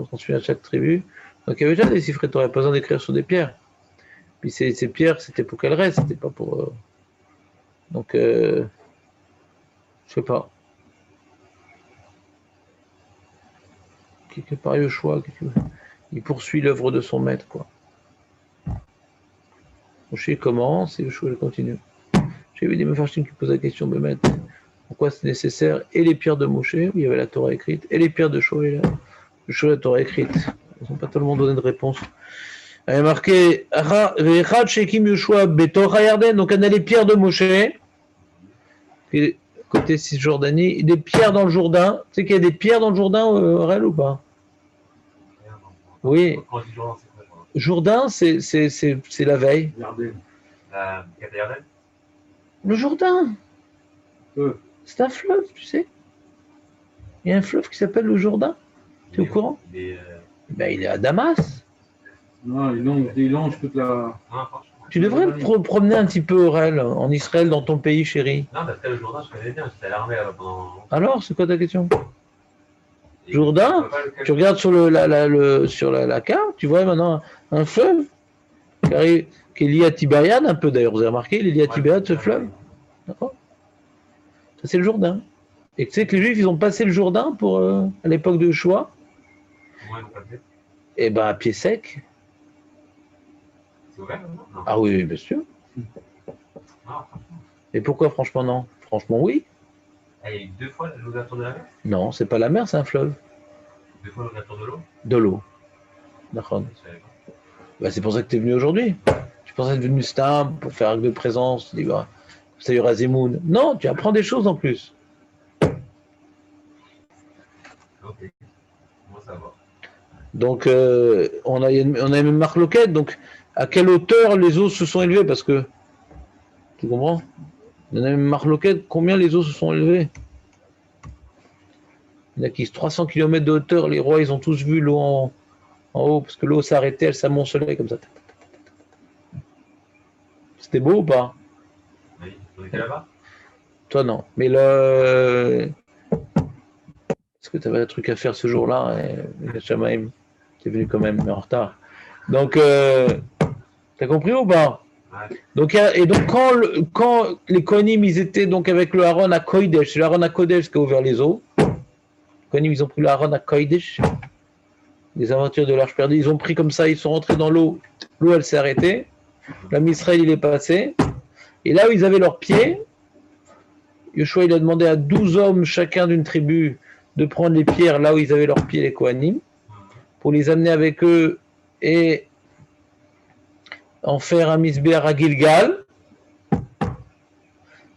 transmis à chaque tribu. Donc il y avait déjà des siffrés Torah, il n'y a pas besoin d'écrire sur des pierres. Puis ces pierres, c'était pour qu'elles restent, c'était pas pour. Donc, je sais pas. Quelque part, Yoshua, il poursuit l'œuvre de son maître, quoi. Moshe commence et Yoshua continue. J'ai vu des Mefarshim qui posent la question de maître, pourquoi c'est nécessaire et les pierres de Moshe, où il y avait la Torah écrite, et les pierres de Shoé, la Torah écrite. Ils n'ont pas tellement donné de réponse. Il y a marqué Vechad Shekim Yoshua Betor Hayarden, donc on a les pierres de Moshe, et côté Cisjordanie, des pierres dans le Jourdain. Tu sais qu'il y a des pierres dans le Jourdain, Aurel, ou pas? Oui. Jourdain, c'est la veille. Le Jourdain, c'est un fleuve, tu sais. Il y a un fleuve qui s'appelle le Jourdain. Tu es au courant? Ben, il est à Damas. Non, il longe toute la. Tu devrais promener un petit peu, Aurel, en Israël, dans ton pays, chéri. Non, parce que le Jourdain, je connais bien, j'étais à l'armée là pendant. Alors, c'est quoi ta question? Jourdain, tu regardes sur sur la carte, tu vois maintenant un fleuve qui est lié à Tibériade, un peu d'ailleurs, vous avez remarqué, il est lié à Tibériade, ce fleuve. D'accord? Ça, c'est le Jourdain. Et tu sais que les Juifs, ils ont passé le Jourdain à l'époque de Shoah. Comment ils ont passé? Eh bien, à pied sec. C'est ouvert, non? Ah oui, bien sûr. Non. Et pourquoi, franchement, non? Franchement, oui. Ah, il y a eu 2 fois l'ouverture de la mer? Non, c'est pas la mer, c'est un fleuve. 2 fois l'ouverture de l'eau? De l'eau. D'accord. Bah, c'est pour ça que tu es venu aujourd'hui. Tu pensais être venu simple pour faire acte de présence, tu dis, bah, ça y aura Zimoun. Non, tu apprends des choses en plus. Ok. Moi, ça va. Donc, on a une marloquette. Donc, à quelle hauteur les eaux se sont élevées? Parce que, tu comprends? On a une marloquette, combien les eaux se sont élevées? Il y en a qui 300 km de hauteur, les rois, ils ont tous vu l'eau en haut, parce que l'eau s'arrêtait, elle s'amoncelait comme ça. C'était beau ou pas? Oui, on était là-bas? Toi, non. Mais est-ce que tu avais un truc à faire ce jour-là? Et Shamaim, tu es venu quand même, mais en retard. Donc, t'as compris ou pas? Ouais. Donc, quand les Kohanim, ils étaient donc avec le Aaron à Kodesh, c'est l'Aaron à Kodesh qui a ouvert les eaux. Les Kohanim, ils ont pris le Aaron à Kodesh, les aventures de l'Arche perdue, ils ont pris comme ça, ils sont rentrés dans l'eau, l'eau elle s'est arrêtée, l'âme Israël il est passé, et là où ils avaient leurs pieds, Yoshua il a demandé à 12 hommes, chacun d'une tribu, de prendre les pierres là où ils avaient leurs pieds, les Kohanim, pour les amener avec eux et en faire un misbéar à Gilgal,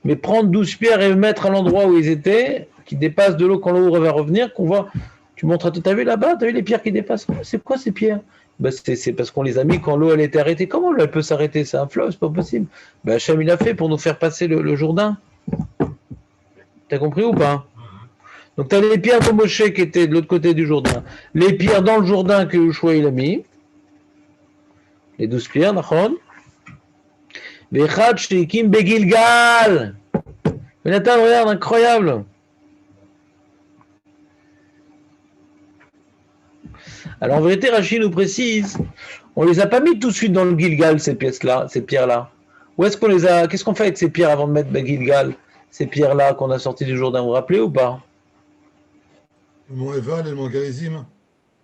mais prendre 12 pierres et mettre à l'endroit où ils étaient, qui dépassent de l'eau quand l'eau va revenir, qu'on voit Tu montres, t'as vu là-bas, t'as vu les pierres qui dépassent? C'est quoi ces pierres? Ben, c'est parce qu'on les a mis quand l'eau elle était arrêtée. Comment l'eau elle peut s'arrêter? C'est un fleuve, c'est pas possible. Ben, Hachem il a fait pour nous faire passer le Jourdain. T'as compris ou pas? Donc t'as les pierres de Moshe qui étaient de l'autre côté du Jourdain. Les pierres dans le Jourdain que Yoshua il a mis. Les 12 pierres, Nachon. Vechad Sheikim Begilgal. Jonathan, regarde, incroyable. Alors en vérité, Rachid nous précise, on les a pas mis tout de suite dans le Gilgal, ces pièces-là, ces pierres-là. Où est-ce qu'on les a? Qu'est-ce qu'on fait avec ces pierres avant de mettre le Gilgal? Ces pierres-là qu'on a sorties du Jourdain, vous vous rappelez ou pas? Le mont Eval et le mont Garizim.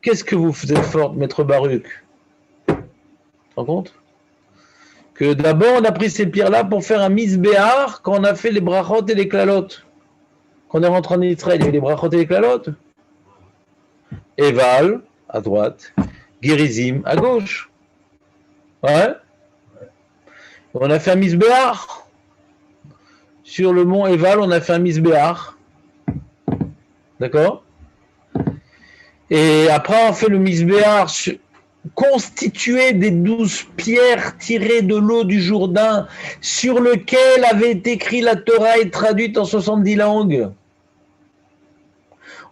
Qu'est-ce que vous êtes fort, maître Baruch? Tu te rends compte? Que d'abord on a pris ces pierres-là pour faire un misbéar quand on a fait les brachot et les klalot. Quand on est rentré en Israël, il y avait les brachot et les klalot. Eval, à droite, Gerizim, à gauche. Ouais. On a fait un misbéar. Sur le mont Eval, on a fait un misbéar. D'accord? Et après, on fait le misbéar constitué des 12 pierres tirées de l'eau du Jourdain, sur lequel avait été écrit la Torah et traduite en 70 langues.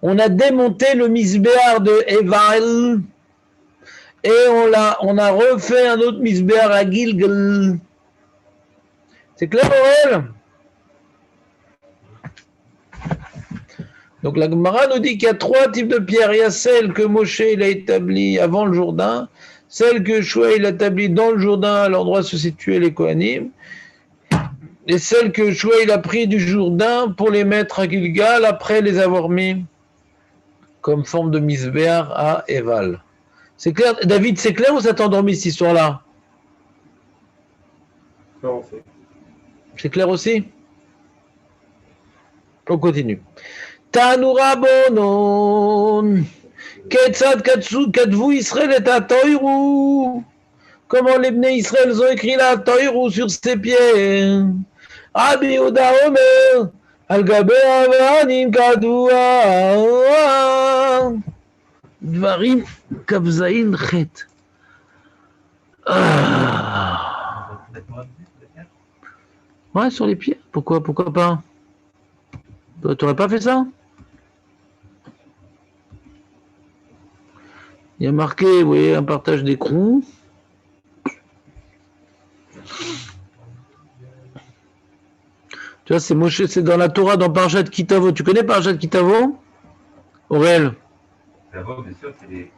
On a démonté le misbéar de Eval et on a refait un autre misbéar à Gilgal. C'est clair, Aurel? Donc la Gemara nous dit qu'il y a 3 types de pierres. Il y a celle que Moshe il a établie avant le Jourdain, celle que Yoshua il a établie dans le Jourdain à l'endroit où se situaient les Kohanim, et celle que Yoshua il a pris du Jourdain pour les mettre à Gilgal après les avoir mis comme forme de misbéar à Eval. C'est clair, David, c'est clair ou ça t'a endormi cette histoire-là? Non, c'est clair aussi? On continue. Tanura bonon, ketzad katvu Israël et Toiru. Comment les Bnei Israël ont écrit la Toiru sur ses pieds? Rabbi Yehuda Omer, al gabe avanim kadua. Dvarim kavzaïn chet. Ouais, sur les pieds. Pourquoi pas? Tu n'aurais pas fait ça? Il y a marqué, vous voyez, un partage d'écrou. Tu vois, c'est Moshe, c'est dans la Torah, dans Parashat Kitavo. Tu connais Parashat Kitavo, Aurel? Bien sûr, c'est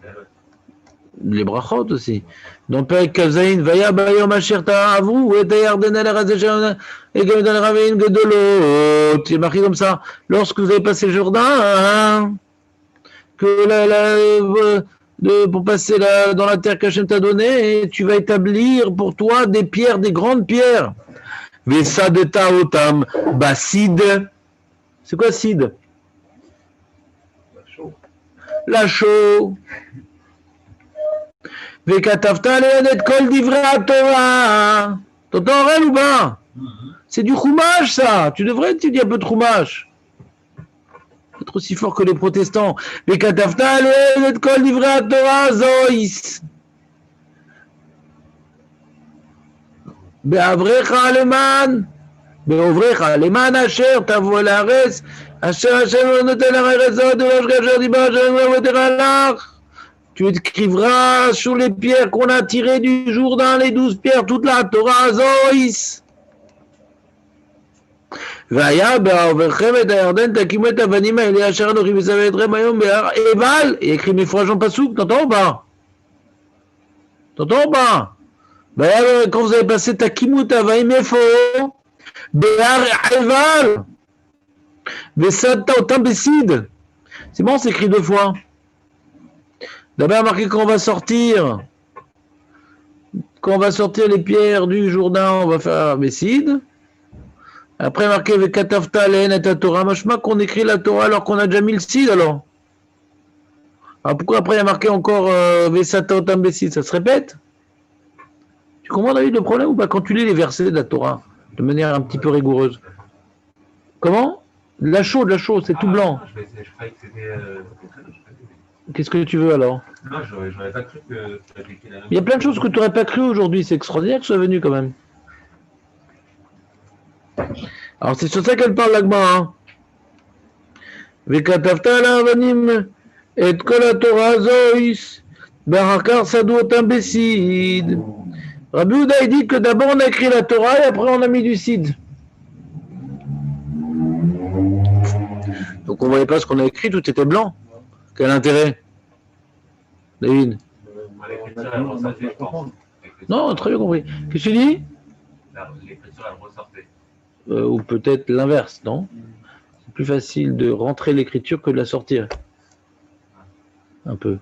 les brachot aussi. Dans Perek Kavzaïn, Vaya Bayom Asher Ta'avu, et Yarden al Razeshan, et Gamdan Ravin Gedolot. C'est marqué comme ça. Lorsque vous avez passé le Jourdain, pour passer dans la terre qu'Hachem t'a donnée, tu vas établir pour toi des pierres, des grandes pierres. Vesadeta Otam, Basid. C'est quoi Sid? La chaux. Vekatafta le'anet kol divrei Torah. T'entends, Aurel, ou pas? C'est du chumash, ça. Tu devrais étudier un peu de chumash. Être aussi fort que les protestants. Vekatafta le'anet kol divrei Torah zois. Be'avrecha leman. Be'ovrecha leman asher tavo la'aretz. Asher Hashem noten la'aretz zot u'losh kasher dibar Hashem le'avotecha lach. Tu écrivras sur les pierres qu'on a tirées du Jourdain, les 12 pierres, toute la Torah Zoïs. Vaya be'averchem et ha'yarden takimu et avanim ha'elei asher anochi mesavet etrem hayom be'har Eval. Il écrit mes phrases en pasouk, t'entends ou pas? T'entends ou pas? Vaya, quand vous avez passé takimu et avanim efo be'har Eval. Ve'sadta otam besid. C'est bon, c'est écrit 2 fois. D'abord marqué qu'on va sortir les pierres du Jourdain, on va faire Bessid. Après marqué Vekatafta le'en et Torah, machma qu'on écrit la Torah alors qu'on a déjà mis le Sid alors. Alors pourquoi après il y a marqué encore Vesata otam Bessid? Ça se répète? Tu comprends David le problème ou pas quand tu lis les versets de la Torah de manière un petit peu rigoureuse? Comment? De la chaux, c'est tout blanc. Je croyais que c'était. Qu'est-ce que tu veux alors? Non, j'aurais pas cru que tu avais écrit la même Il y a plein de choses que tu n'aurais pas cru aujourd'hui. C'est extraordinaire que ce soit venu quand même. Alors c'est sur ça qu'elle parle l'Agma. Hein. Vekatafta l'avanim et kol Torah zois berakar sadot imbécile. Rabbi Houda il dit que d'abord on a écrit la Torah et après on a mis du cidre. Donc on ne voyait pas ce qu'on a écrit, tout était blanc. Quel intérêt, David? L'écriture, elle ressortait, je pense. Non, très bien compris. Qu'est-ce que tu dis? L'écriture, elle ressortait. Ou peut-être l'inverse, non? C'est plus facile de rentrer l'écriture que de la sortir. Un peu.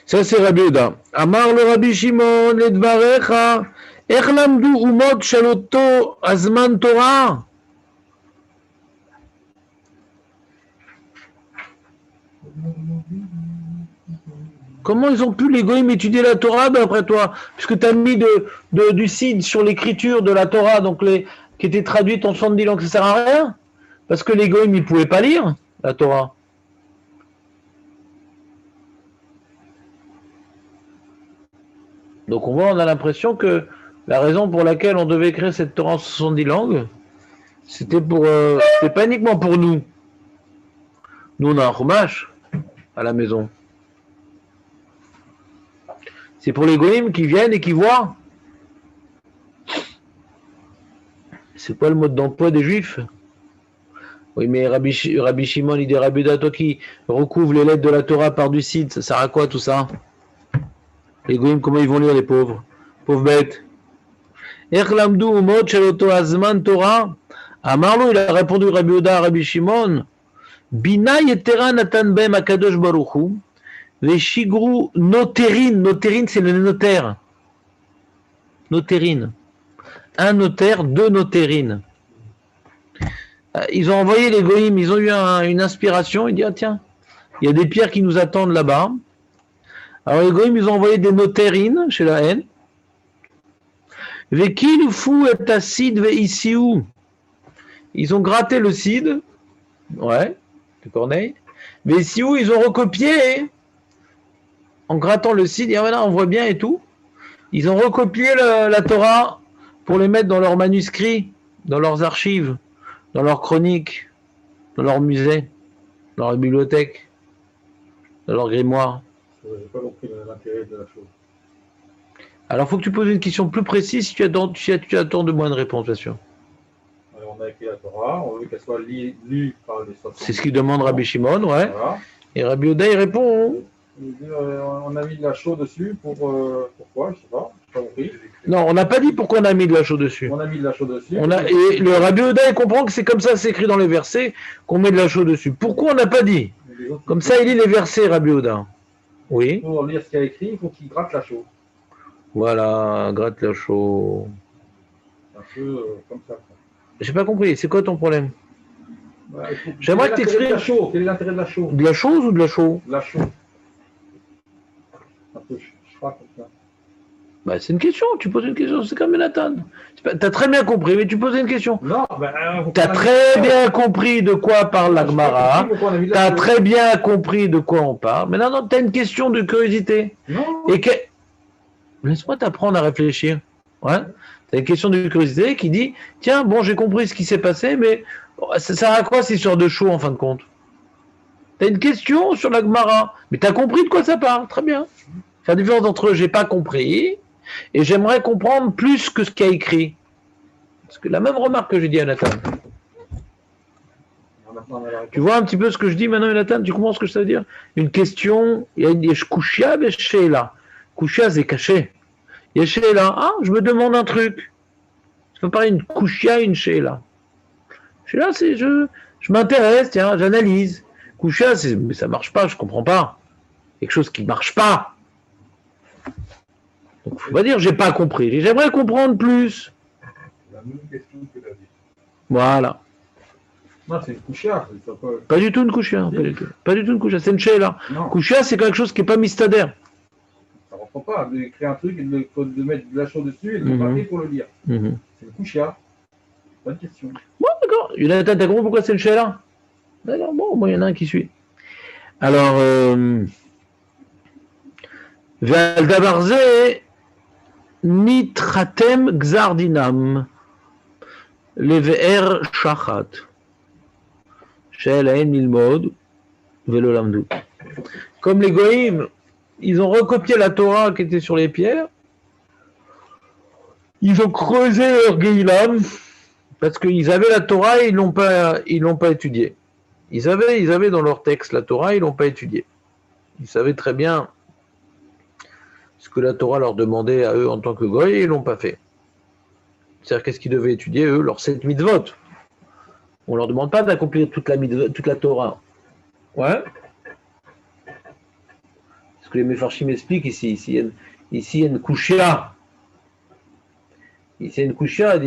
Ça, c'est Rabbi Houda. Amar le Rabbi Shimon, ledvarecha, ech lamdu umot shaloto azman Torah. Comment ils ont pu les goïms étudier la Torah d'après toi? Puisque tu as mis du cidre sur l'écriture de la Torah, donc qui était traduite en 70 langues, ça sert à rien? Parce que les goïms, ils ne pouvaient pas lire la Torah. Donc on a l'impression que la raison pour laquelle on devait écrire cette Torah en 70 langues, c'était pas uniquement pour nous. Nous, on a un chumash à la maison. C'est pour les goïms qui viennent et qui voient. C'est quoi le mode d'emploi des juifs? Oui, mais Rabbi Shimon, il dit Rabbi Houda, toi qui recouvre les lettres de la Torah par du cidre, ça sert à quoi tout ça? Les goïms, comment ils vont lire les pauvres? Pauvres bêtes. Echlamdu umot sheloto azman Torah. Amarlo, il a répondu Rabbi Houda à Rabbi Shimon. Bina yetera natan bem akadosh baruch hu. Veshigru noterine. Noterine, c'est le notaire. Noterine. Un notaire, deux notérines. Ils ont envoyé les goïms, ils ont eu une inspiration. Ils disent, ah, tiens, il y a des pierres qui nous attendent là-bas. Alors les goïms, ils ont envoyé des notérines chez la haine. Vekil fou et acide ve issiou. Ils ont gratté le cid. Ouais, de Corneille. Mais issiou, ils ont recopié. En grattant le cid, et voilà, on voit bien et tout. Ils ont recopié la Torah pour les mettre dans leurs manuscrits, dans leurs archives, dans leurs chroniques, dans leurs musées, dans leur bibliothèque, dans leurs grimoires. Je n'ai pas compris l'intérêt de la chose. Alors, il faut que tu poses une question plus précise si tu attends de moi une réponse, bien sûr. Alors, on a écrit la Torah, on veut qu'elle soit lue par les 60. C'est ce qu'il demande Rabbi Shimon, ouais. Voilà. Et Rabbi Houda, il répond. On a mis de la chaux dessus pourquoi? Je sais pas compris. Non, on n'a pas dit pourquoi on a mis de la chaux dessus. On a mis de la chaux dessus. Et le Rabbi Houda, il comprend que c'est comme ça, c'est écrit dans les versets, qu'on met de la chaux dessus. Pourquoi on n'a pas dit? Comme ça, il lit les versets, Rabbi Houda. Oui. Pour lire ce qu'il y a écrit, il faut qu'il gratte la chaux. Voilà, gratte la chaux. Un peu comme ça. J'ai pas compris, c'est quoi ton problème? Bah, J'aimerais que tu expliques. Quel est l'intérêt de la chaux? De la chose ou de la chaux? La chaux. Un peu, je crois comme ça. Bah, c'est une question, tu poses une question, c'est comme Nathan. Tu as très bien compris, mais tu poses une question. Non, tu as très bien compris de quoi parle la Gemara. Tu as très bien compris de quoi on parle. Mais non, tu as une question de curiosité. Non. Laisse-moi t'apprendre à réfléchir. Ouais. Tu as une question de curiosité qui dit, tiens, bon, j'ai compris ce qui s'est passé, mais ça sert à quoi cette histoire de show en fin de compte? Tu as une question sur la Gemara, mais tu as compris de quoi ça parle. Très bien. C'est la différence entre j'ai pas compris et j'aimerais comprendre plus que ce qu'il y a écrit. Parce que la même remarque que j'ai dit à Nathan. Tu vois un petit peu ce que je dis maintenant, Nathan? Tu comprends ce que ça veut dire? Une question, il y a une kushia et sheila. Kushia, c'est caché. Il y a sheila. Ah, je me demande un truc. Ça peut paraître une kushia, une sheila. Sheila, c'est je m'intéresse, tiens, j'analyse. Kushia, mais ça marche pas, je comprends pas. Quelque chose qui marche pas. Donc, faut pas dire j'ai pas compris. J'aimerais comprendre plus. La même question que David. Voilà. Non, c'est une couchia. Pas du tout une couchia. Pas du tout une couchia. C'est une sheila. Couchia, c'est quelque chose qui n'est pas mystadère. Ça ne reprend pas d'écrire un truc et de mettre de la chose dessus et de le marquer pour le lire. C'est une couchia. Pas de question. Bon, d'accord. T'as compris pourquoi c'est une sheila? D'accord. Bon, moi, il y en a un qui suit. Alors, ועל דבר זה נתחתם גזר דינם לבאר שחת שהיה להם ללמוד ולא למדו. Comme les goïms, ils ont recopié la Torah qui était sur les pierres, ils ont creusé leur Geilam parce qu'ils avaient la Torah et ils l'ont pas étudiée. Ils avaient dans leur texte la Torah, ils l'ont pas étudiée. Ils savaient très bien ce que la Torah leur demandait à eux en tant que goy et ils l'ont pas fait. C'est-à-dire qu'est-ce qu'ils devaient étudier eux, leurs 7 mitzvot. On leur demande pas d'accomplir toute la Torah. Ouais. Ce que les Mefarshim expliquent ici, il y a une kushia. Ici, il y a une kushia,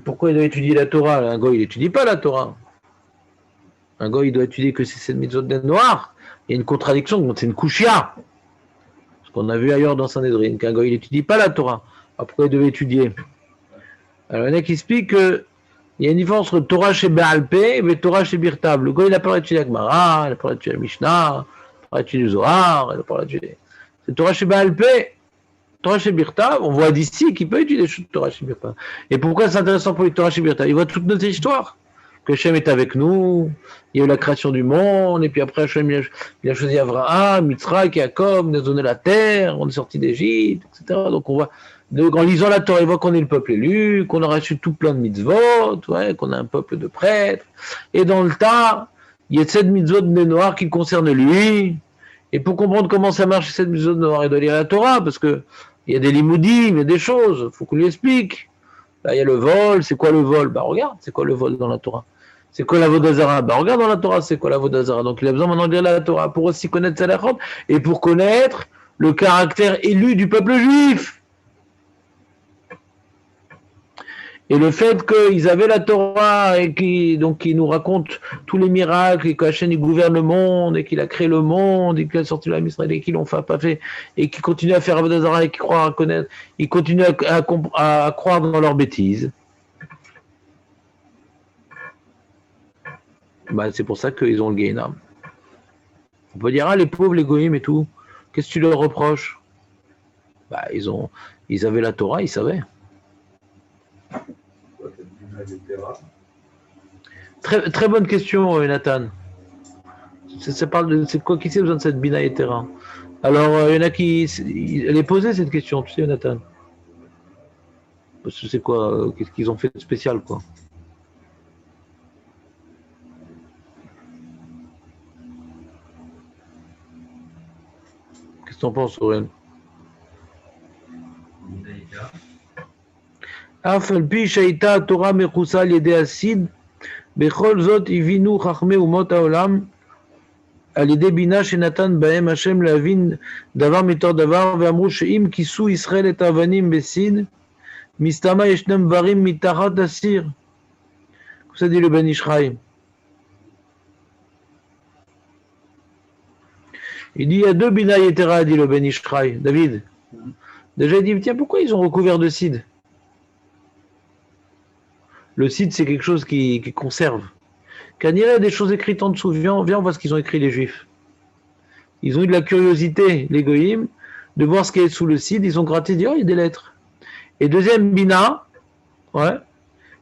pourquoi il doit étudier la Torah? Un goy, il n'étudie pas la Torah. Un goy, il doit étudier que c'est cette mitzvot d'un noir. Il y a une contradiction, donc c'est une kushia. Ce qu'on a vu ailleurs dans Sanhedrin, qu'un goy, il n'étudie pas la Torah. Alors pourquoi il devait étudier? Alors il y en a qui expliquent qu'il y a une différence entre Torah chez Baalpé et Torah chez Birtav. Le goy, il n'a pas étudié la Gemara, il n'a pas étudié la Mishnah, il n'a pas étudié le Zohar, il n'a pas étudié. C'est Torah chez Baalpé. Torah chez Birtav, on voit d'ici qu'il peut étudier Torah chez Birtav. Et pourquoi c'est intéressant pour lui Torah chez Birtav? Il voit toute notre histoire. Que Hachem est avec nous, il y a eu la création du monde, et puis après Hachem il a choisi Abraham, Yitzhak, Jacob, il nous a donné la terre, on est sorti d'Égypte, etc. Donc on voit, en lisant la Torah, il voit qu'on est le peuple élu, qu'on a reçu tout plein de mitzvot, ouais, qu'on a un peuple de prêtres. Et dans le tas, il y a 7 mitzvot de Noirs qui concernent lui. Et pour comprendre comment ça marche, cette mitzvot de Noirs, il doit lire la Torah, parce que il y a des limoudim, il y a des choses, il faut qu'on lui explique. Là, il y a le vol, c'est quoi le vol? Bah regarde, c'est quoi le vol dans la Torah? C'est quoi la Vodazara? Bah regarde dans la Torah, c'est quoi la Vodazara? Donc il a besoin maintenant de lire la Torah pour aussi connaître Salachot et pour connaître le caractère élu du peuple juif. Et le fait qu'ils avaient la Torah et qui nous raconte tous les miracles et qu'Hachem il gouverne le monde et qu'il a créé le monde et qu'il a sorti la Israël et qu'ils l'ont pas fait et qu'ils continuent à faire Avodah et qu'ils croient à connaître, ils continuent à croire dans leurs bêtises. Bah, c'est pour ça qu'ils ont le Gehinam. On peut dire, les pauvres, les goïms et tout, qu'est-ce que tu leur reproches? Bah, ils avaient la Torah, ils savaient. Très, très bonne question, Nathan. Ça parle de, c'est quoi qui a besoin de cette Bina et Terra? Alors, il y en a qui... Elle est posée, cette question, tu sais, Nathan. Parce que c'est quoi? Qu'est-ce qu'ils ont fait de spécial, quoi? Qu'est-ce que tu en penses, Aurèle? אף על פי שהייתה התורה מכוסה על ידי הסיד, בכל זאת הבינו חכמי אומות העולם על ידי בינה שנתן בהם השם להבין דבר מתוך דבר, ואמרו שאם כיסו ישראל את האבנים בסיד, מסתמה ישנם דברים מתחת הסיר. Comme ça dit le Ben Ish Chai. Il dit il y a deux Bina Yetera, dit le Ben Ish Chai. David. Déjà il dit tiens pourquoi ils ont recouvert de cid? Le cid c'est quelque chose qui conserve. Quand il y a des choses écrites en dessous, viens on voit ce qu'ils ont écrit les Juifs. Ils ont eu de la curiosité, les Goïm, de voir ce qui est sous le cid, ils ont gratté, dit oh il y a des lettres. Et deuxième Bina, ouais,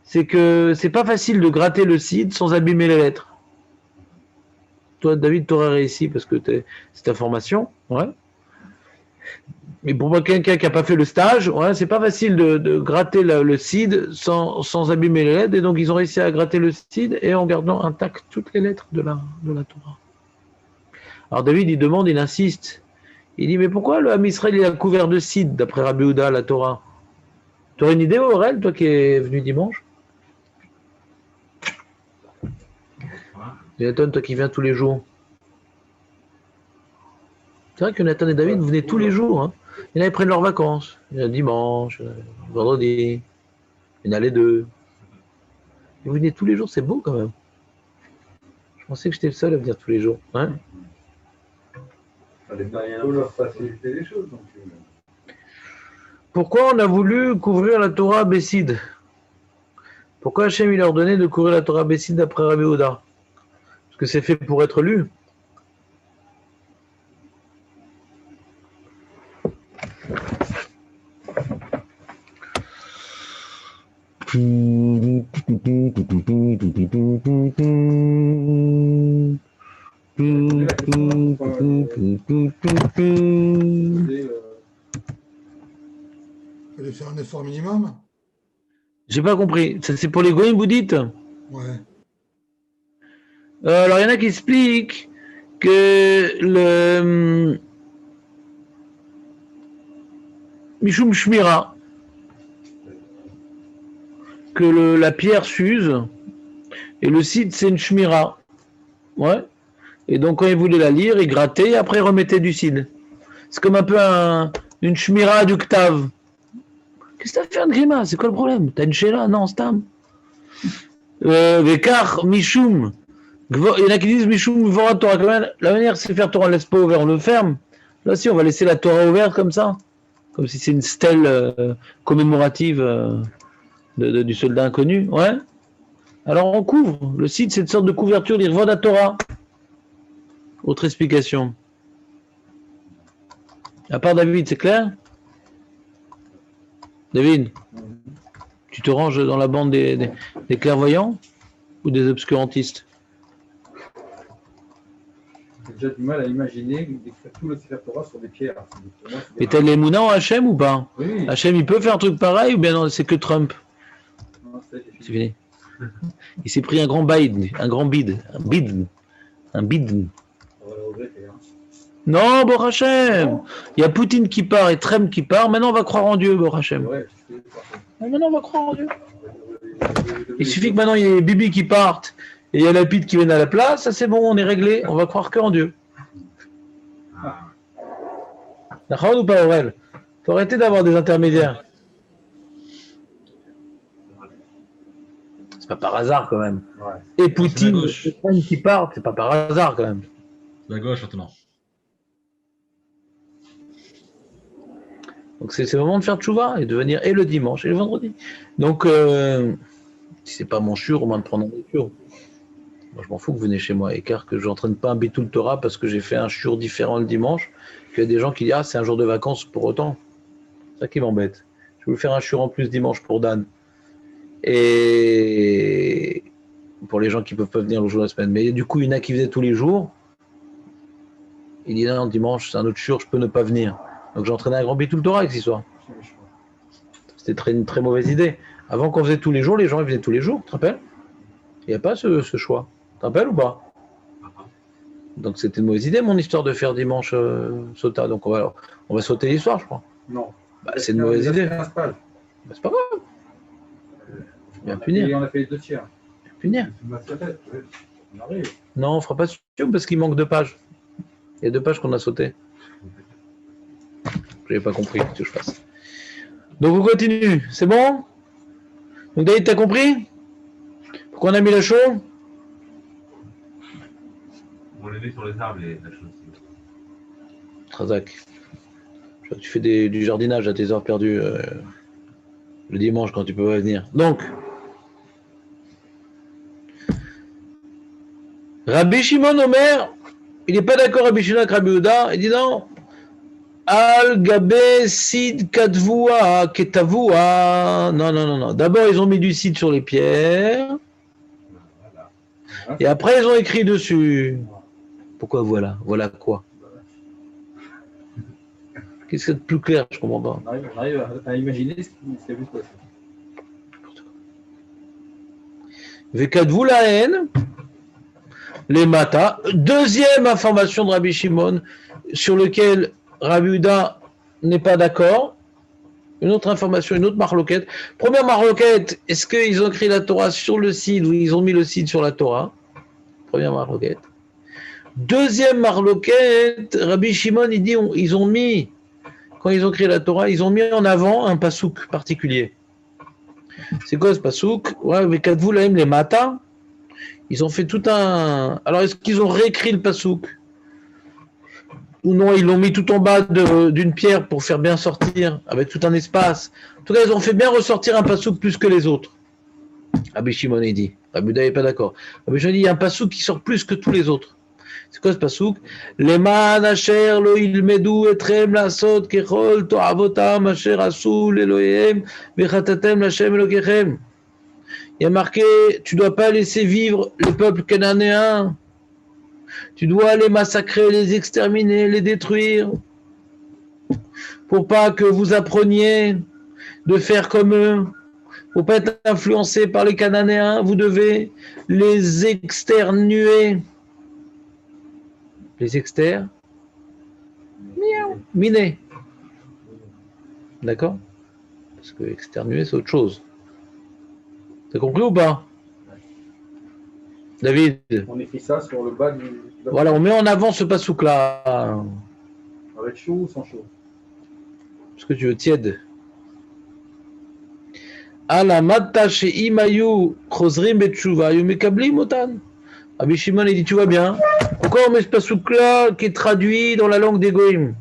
c'est que c'est pas facile de gratter le cid sans abîmer les lettres. Toi, David, tu aurais réussi parce que c'est ta formation, ouais. Mais pour moi, quelqu'un qui n'a pas fait le stage, ouais, c'est pas facile de gratter le cid sans abîmer les lettres. Et donc, ils ont réussi à gratter le cid et en gardant intactes toutes les lettres de la Torah. Alors, David, il demande, il insiste. Il dit, mais pourquoi le Ham Israël il a couvert de cid d'après Rabbi Houda, la Torah? Tu aurais une idée, Aurel, toi qui es venu dimanche? Nathan, toi qui viens tous les jours. C'est vrai que Nathan et David, vous venez tous les jours. Hein. Il y en a qui prennent leurs vacances. Il y en a dimanche, vendredi. Il y en a les deux. Et vous venez tous les jours, c'est beau quand même. Je pensais que j'étais le seul à venir tous les jours. Hein. Il faut leur faciliter les choses. Donc. Pourquoi on a voulu couvrir la Torah Bessid? Pourquoi Hachem il a ordonné de couvrir la Torah Bessid d'après Rabbi Houda? Parce que c'est fait pour être lu. Fallait faire un effort minimum. J'ai pas compris. Ça, c'est pour les goïms, vous dites? Ouais. Alors, il y en a qui expliquent que le Mishum Shmira, que la pierre s'use, et le site, c'est une Shmira. Ouais. Et donc, quand il voulait la lire, il grattait, et après, il remettait du cid. C'est comme un peu une Shmira du Ktav. Qu'est-ce que t'as fait, Grima? C'est quoi le problème? T'as une Sheila? Non, Stam. Vekar, Mishum. Il y en a qui disent Mishum Gvora Torah. La manière, c'est faire Torah, on ne laisse pas ouvert, on le ferme. Là, si, on va laisser la Torah ouverte comme ça. Comme si c'est une stèle commémorative du soldat inconnu. Ouais. Alors, on couvre. Le site, c'est une sorte de couverture d'Irvoda Torah. Autre explication. À part David, c'est clair? David, tu te ranges dans la bande des clairvoyants ou des obscurantistes? J'ai déjà du mal à imaginer d'écrire tout le Sefer Torah sur des pierres. Et t'as les Mouna en Hachem ou pas? Oui. Hachem, il peut faire un truc pareil ou bien non, c'est que Trump? Non, c'est fini. Il s'est pris un grand bide, un bide. On va le regretter. Non, Bor Hachem. Il y a Poutine qui part et Trump qui part. Maintenant, on va croire en Dieu, Bor Hachem. Ouais, Maintenant, on va croire en Dieu. Il suffit que maintenant, il y ait Bibi qui parte et il y a Lapide qui vienne à la place. Ça, c'est bon, on est réglé. On va croire que en Dieu. D'accord ou pas, Aurel? Faut arrêter d'avoir des intermédiaires. C'est pas par hasard, quand même. Ouais. Et Poutine et Trump qui partent, c'est pas par hasard, quand même. De la gauche maintenant. Donc c'est le moment de faire tchouva et de venir et le dimanche et le vendredi. Donc si c'est pas mon shur, au moins de prendre un shur. Moi je m'en fous que vous venez chez moi, car que je n'entraîne pas un Bitoul Torah parce que j'ai fait un shur différent le dimanche, qu'il y a des gens qui disent ah c'est un jour de vacances pour autant. C'est ça qui m'embête. Je vais vous faire un shur en plus dimanche pour Dan. Et pour les gens qui peuvent pas venir le jour de la semaine. Mais du coup il y en a qui venaient tous les jours. Il dit non dimanche c'est un autre shur, je peux ne pas venir. Donc j'ai entraîné un grand Bitoul Torah avec cette histoire. C'était une très mauvaise idée. Avant qu'on faisait tous les jours, les gens ils venaient tous les jours, tu te rappelles? Il n'y a pas ce choix. Tu te rappelles ou pas? Donc c'était une mauvaise idée mon histoire de faire dimanche Sota. Donc on va sauter l'histoire, je crois. Non. Bah, c'est une mauvaise idée. Bah, c'est pas grave. Bien punir. Et on a fait les 2 tiers. Bien punir. On arrive. Non, on fera pas sur parce qu'il manque 2 pages. Il y a 2 pages qu'on a sautées. Je n'avais pas compris ce que je fasse. Donc on continue, c'est bon? Donc David, t'as compris? Pourquoi on a mis la chaux? On les met sur les arbres, la chose. Trazak. Je vois que tu fais du jardinage à tes heures perdues le dimanche quand tu peux pas venir. Donc, Rabbi Shimon Omer, il n'est pas d'accord Rabbi Shimon avec Rabbi Yehuda, il dit non. Al Gabé Sid Kadvoua Ketavoua. Non. D'abord, ils ont mis du sid sur les pierres. Et après, ils ont écrit dessus. Pourquoi voilà? Voilà quoi? Qu'est-ce qu'il y a de plus clair? Je comprends pas. On arrive à imaginer ce qui a vu se passer. Vekadvou la haine. Les matas. Deuxième information de Rabbi Shimon sur lequel Rabbi Yehuda n'est pas d'accord. Une autre information, une autre marloquette. Première marloquette, est-ce qu'ils ont écrit la Torah sur le sid ou ils ont mis le sid sur la Torah? Première marloquette. Deuxième marloquette, Rabbi Shimon, il dit, ils ont mis, quand ils ont créé la Torah, ils ont mis en avant un pasouk particulier. C'est quoi ce pasouk? Ouais, Vekadvou lahem les matas. Ils ont fait tout un... Alors, est-ce qu'ils ont réécrit le pasouk? Ou non, ils l'ont mis tout en bas d'une pierre pour faire bien sortir, avec tout un espace. En tout cas, ils ont fait bien ressortir un pasouk plus que les autres. Rabbi Shimon, il dit. Rabbi Yehuda n'est pas d'accord. Rabbi Shimon dit, il y a un pasouk qui sort plus que tous les autres. C'est quoi ce pasouk? Leman asher lo ilmedu etrem lasot kechol to'avotam asher asu lelohem vechatatem l'Hashem elokechem. il y a marqué, tu ne dois pas laisser vivre les peuples cananéens. Tu dois les massacrer, les exterminer, les détruire. Pour pas que vous appreniez de faire comme eux. Pour pas être influencé par les Cananéens, vous devez les externuer. Les miner. D'accord? Parce que externuer, c'est autre chose. T'as compris ou pas? David? On écrit ça sur le bas du. Voilà, on met en avant ce pasouk-là. Avec chaud ou sans chaud? Ce que tu veux, tiède. Ala matta chez Imayu, Chosrim Betchouva, Yumekabli Motan. Rabbi Shimon, il dit, tu vois bien. Pourquoi on met ce pasouk-là qui est traduit dans la langue des Goïm?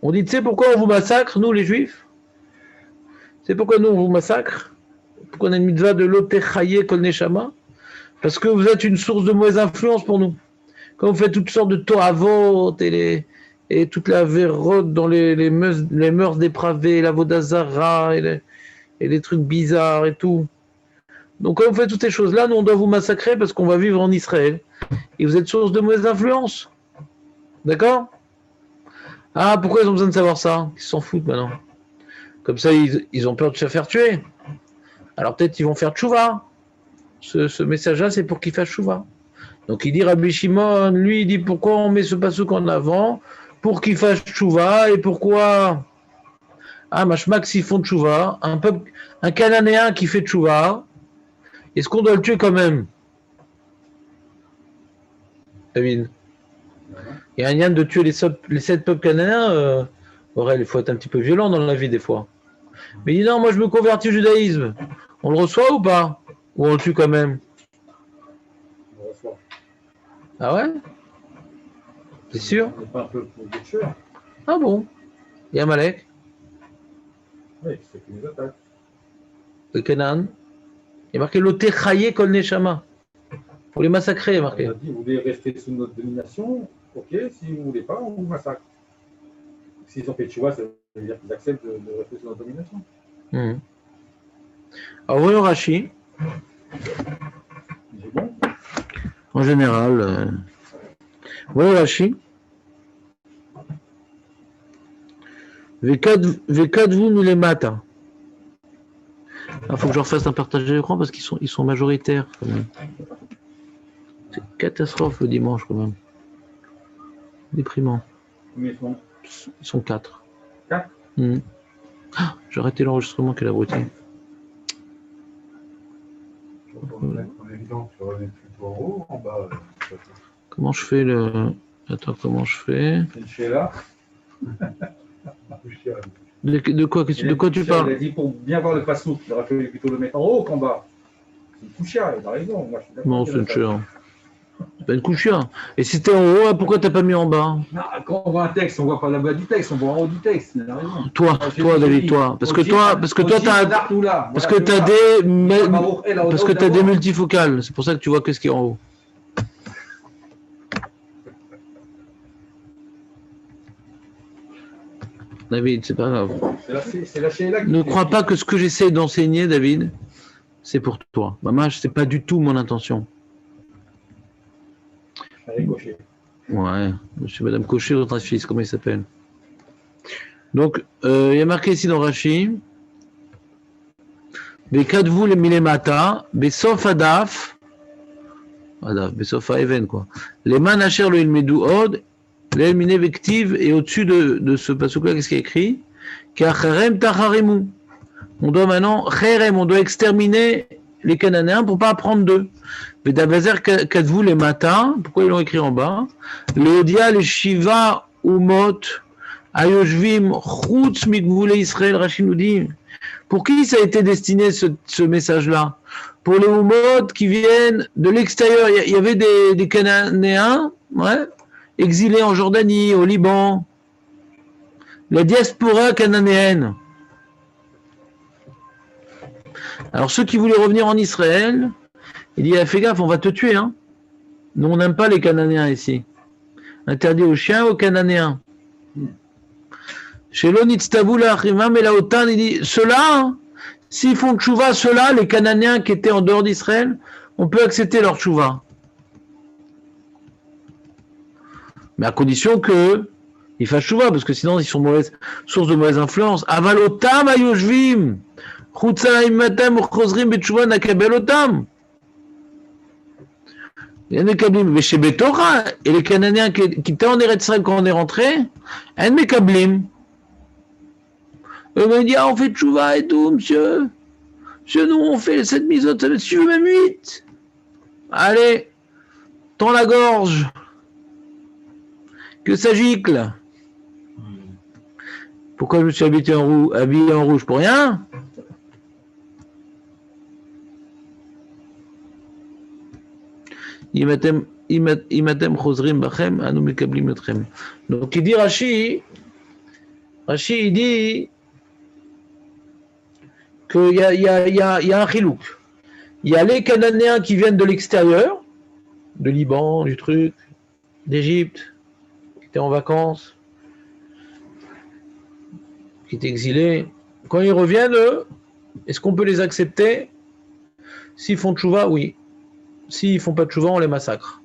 On dit, tu sais pourquoi on vous massacre, nous les Juifs? C'est pourquoi nous on vous massacre? Pourquoi on a une mitzvah de l'Otechaye Kol Neshama? Parce que vous êtes une source de mauvaise influence pour nous. Quand vous faites toutes sortes de tohavot et toute la vérote dans les mœurs dépravées, la vodazara et les trucs bizarres et tout. Donc quand vous faites toutes ces choses-là, nous on doit vous massacrer parce qu'on va vivre en Israël. Et vous êtes source de mauvaise influence. D'accord? Ah, pourquoi ils ont besoin de savoir ça? Ils s'en foutent maintenant. Comme ça, ils ont peur de se faire tuer. Alors peut-être ils vont faire tchouva. Ce message-là, c'est pour qu'ils fassent tchouva. Donc il dit Rabbi Shimon, lui, il dit pourquoi on met ce pasouk en avant? Pour qu'ils fassent tchouva. Et pourquoi? Ah, machmak, s'ils font tchouva, un Cananéen qui fait tchouva, est-ce qu'on doit le tuer quand même? David? Il y a un lien de tuer les 7 peuples cananéens. Aurel, il faut être un petit peu violent dans la vie des fois. Mais il dit non, moi je me convertis au judaïsme. On le reçoit ou pas? Ou on le tue quand même? On reçoit. Ah ouais? C'est sûr? On n'est pas un peu pour des tueurs. Ah bon? Il y a Malek Oui, c'est qui nous attaque. de Canaan. Il y a marqué l'Otechaye Kol Neshama. Pour les massacrer, il y a On marqué. a dit, vous voulez rester sous notre domination? Ok, si vous ne voulez pas, on vous massacre. S'ils ont fait tchouva, ça veut dire qu'ils acceptent de rester sous notre domination. Alors voyons Rashi. C'est bon. En général, voyons Rashi. Vekadvu milemata. Il faut que je refasse un partage d'écran parce qu'ils sont majoritaires quand même. C'est une catastrophe le dimanche quand même. Déprimant. Combien ils sont? Ils sont 4. 4? J'ai arrêté l'enregistrement, quel abruti. Pour le mettre en évidence, tu remets plutôt en haut ou en bas? Comment je fais le... Attends, comment je fais? C'est chez là. De quoi tu parles? Il a dit pour bien voir le passouk, il aurait fallu plutôt le mettre en haut qu'en bas. C'est une couchia, il a raison. Moi, je suis d'accord. Non, c'est une chère. C'est pas une couchia. Et si c'était en haut, pourquoi t'as pas mis en bas? Non, quand on voit un texte, on voit pas la bas du texte, on voit en haut du texte. Il a raison. Toi, David, toi. Parce que t'as des multifocales. C'est pour ça que tu vois que ce qui est en haut. David, c'est pas grave. C'est la Sheila qui Ne fait- crois pas que ce que j'essaie d'enseigner, David, c'est pour toi. Maman, c'est pas du tout mon intention. Avec Gaucher. Ouais, monsieur Madame Cochet, votre fils, comment il s'appelle? Donc, il y a marqué ici dans Rashi, Bekadvu le milemata, Besof adaf, Besof even quoi. Les manacher le ilmedu od, l'elmine vective, et au-dessus de ce passage-là, qu'est-ce qui est écrit? Kacharem tacharimu. On doit maintenant, cherem, on doit exterminer les Cananéens pour pas apprendre d'eux. Vedabazer kadvu les matins, pourquoi ils l'ont écrit en bas? Léodia, les Shiva, Umot, Ayoshvim, Chutz, Migvoule Israël, Rachid nous dit. Pour qui ça a été destiné ce message-là? Pour les Umot qui viennent de l'extérieur. Il y avait des Cananéens, ouais, exilés en Jordanie, au Liban. La diaspora cananéenne. Alors ceux qui voulaient revenir en Israël, il dit fais gaffe, on va te tuer. Hein. Nous on n'aime pas les Cananéens ici. Interdit aux chiens, aux Cananéens. Chez l'Onitztabula Achimam et la Otan, il dit ceux-là, hein, S'ils font tchouva, ceux-là, les Cananéens qui étaient en dehors d'Israël, on peut accepter leur tchouva. Mais à condition qu'ils fassent tchouva, parce que sinon ils sont source de mauvaise influence. Avalotam ayoshvim, chutzaim matam chozrim betchouva nakabelotam. Et les Cananéens qui étaient en Eretz Israël quand on est rentré, en mekablim. Eux m'ont dit, on fait tchouva et tout, monsieur. Monsieur, nous, on fait 7 misotes, ça va être si même 8. Allez, tends la gorge. Que ça gicle. Pourquoi je me suis habillé en rouge pour rien? Imatem chozrim bachem, anu mekablim etchem. Donc il dit Rashi, il dit qu'il y a un chilouk. Il y a les Cananéens qui viennent de l'extérieur, de Liban, du truc, d'Égypte, qui étaient en vacances, qui étaient exilés. Quand ils reviennent, eux, est-ce qu'on peut les accepter? S'ils font tchouva, oui. S'ils font pas de tchouva, on les massacre.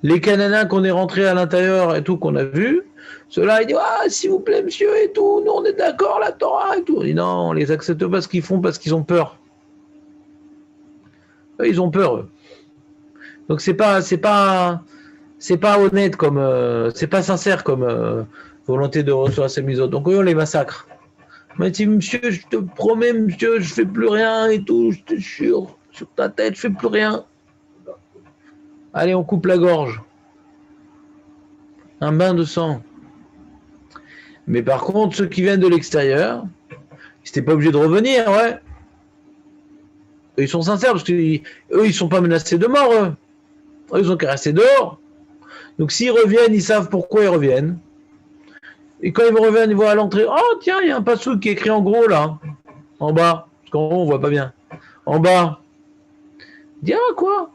Les Cananéens qu'on est rentrés à l'intérieur et tout, qu'on a vu, ceux-là, ils disent, ah, s'il vous plaît, monsieur, et tout, nous, on est d'accord, la Torah, et tout. On dit, non, on les accepte pas ce qu'ils font parce qu'ils ont peur. Eux, ils ont peur, eux. Donc, c'est pas honnête comme, c'est pas sincère comme volonté de recevoir ces mises. Donc, eux, on les massacre. Mais dit, monsieur, je te promets, monsieur, je fais plus rien et tout, je te jure, sur ta tête, je fais plus rien. Allez, on coupe la gorge. Un bain de sang. Mais par contre, ceux qui viennent de l'extérieur, ils n'étaient pas obligés de revenir, ouais. Eux, ils sont sincères, parce qu'eux, ils ne sont pas menacés de mort, eux. Eux, ils ont qu'à rester dehors. Donc, s'ils reviennent, ils savent pourquoi ils reviennent. Et quand ils vont revenir, ils vont à l'entrée. Oh, tiens, il y a un passouk qui est écrit en gros, là. En bas. Parce qu'en haut, on ne voit pas bien. En bas. Dis, ah, quoi?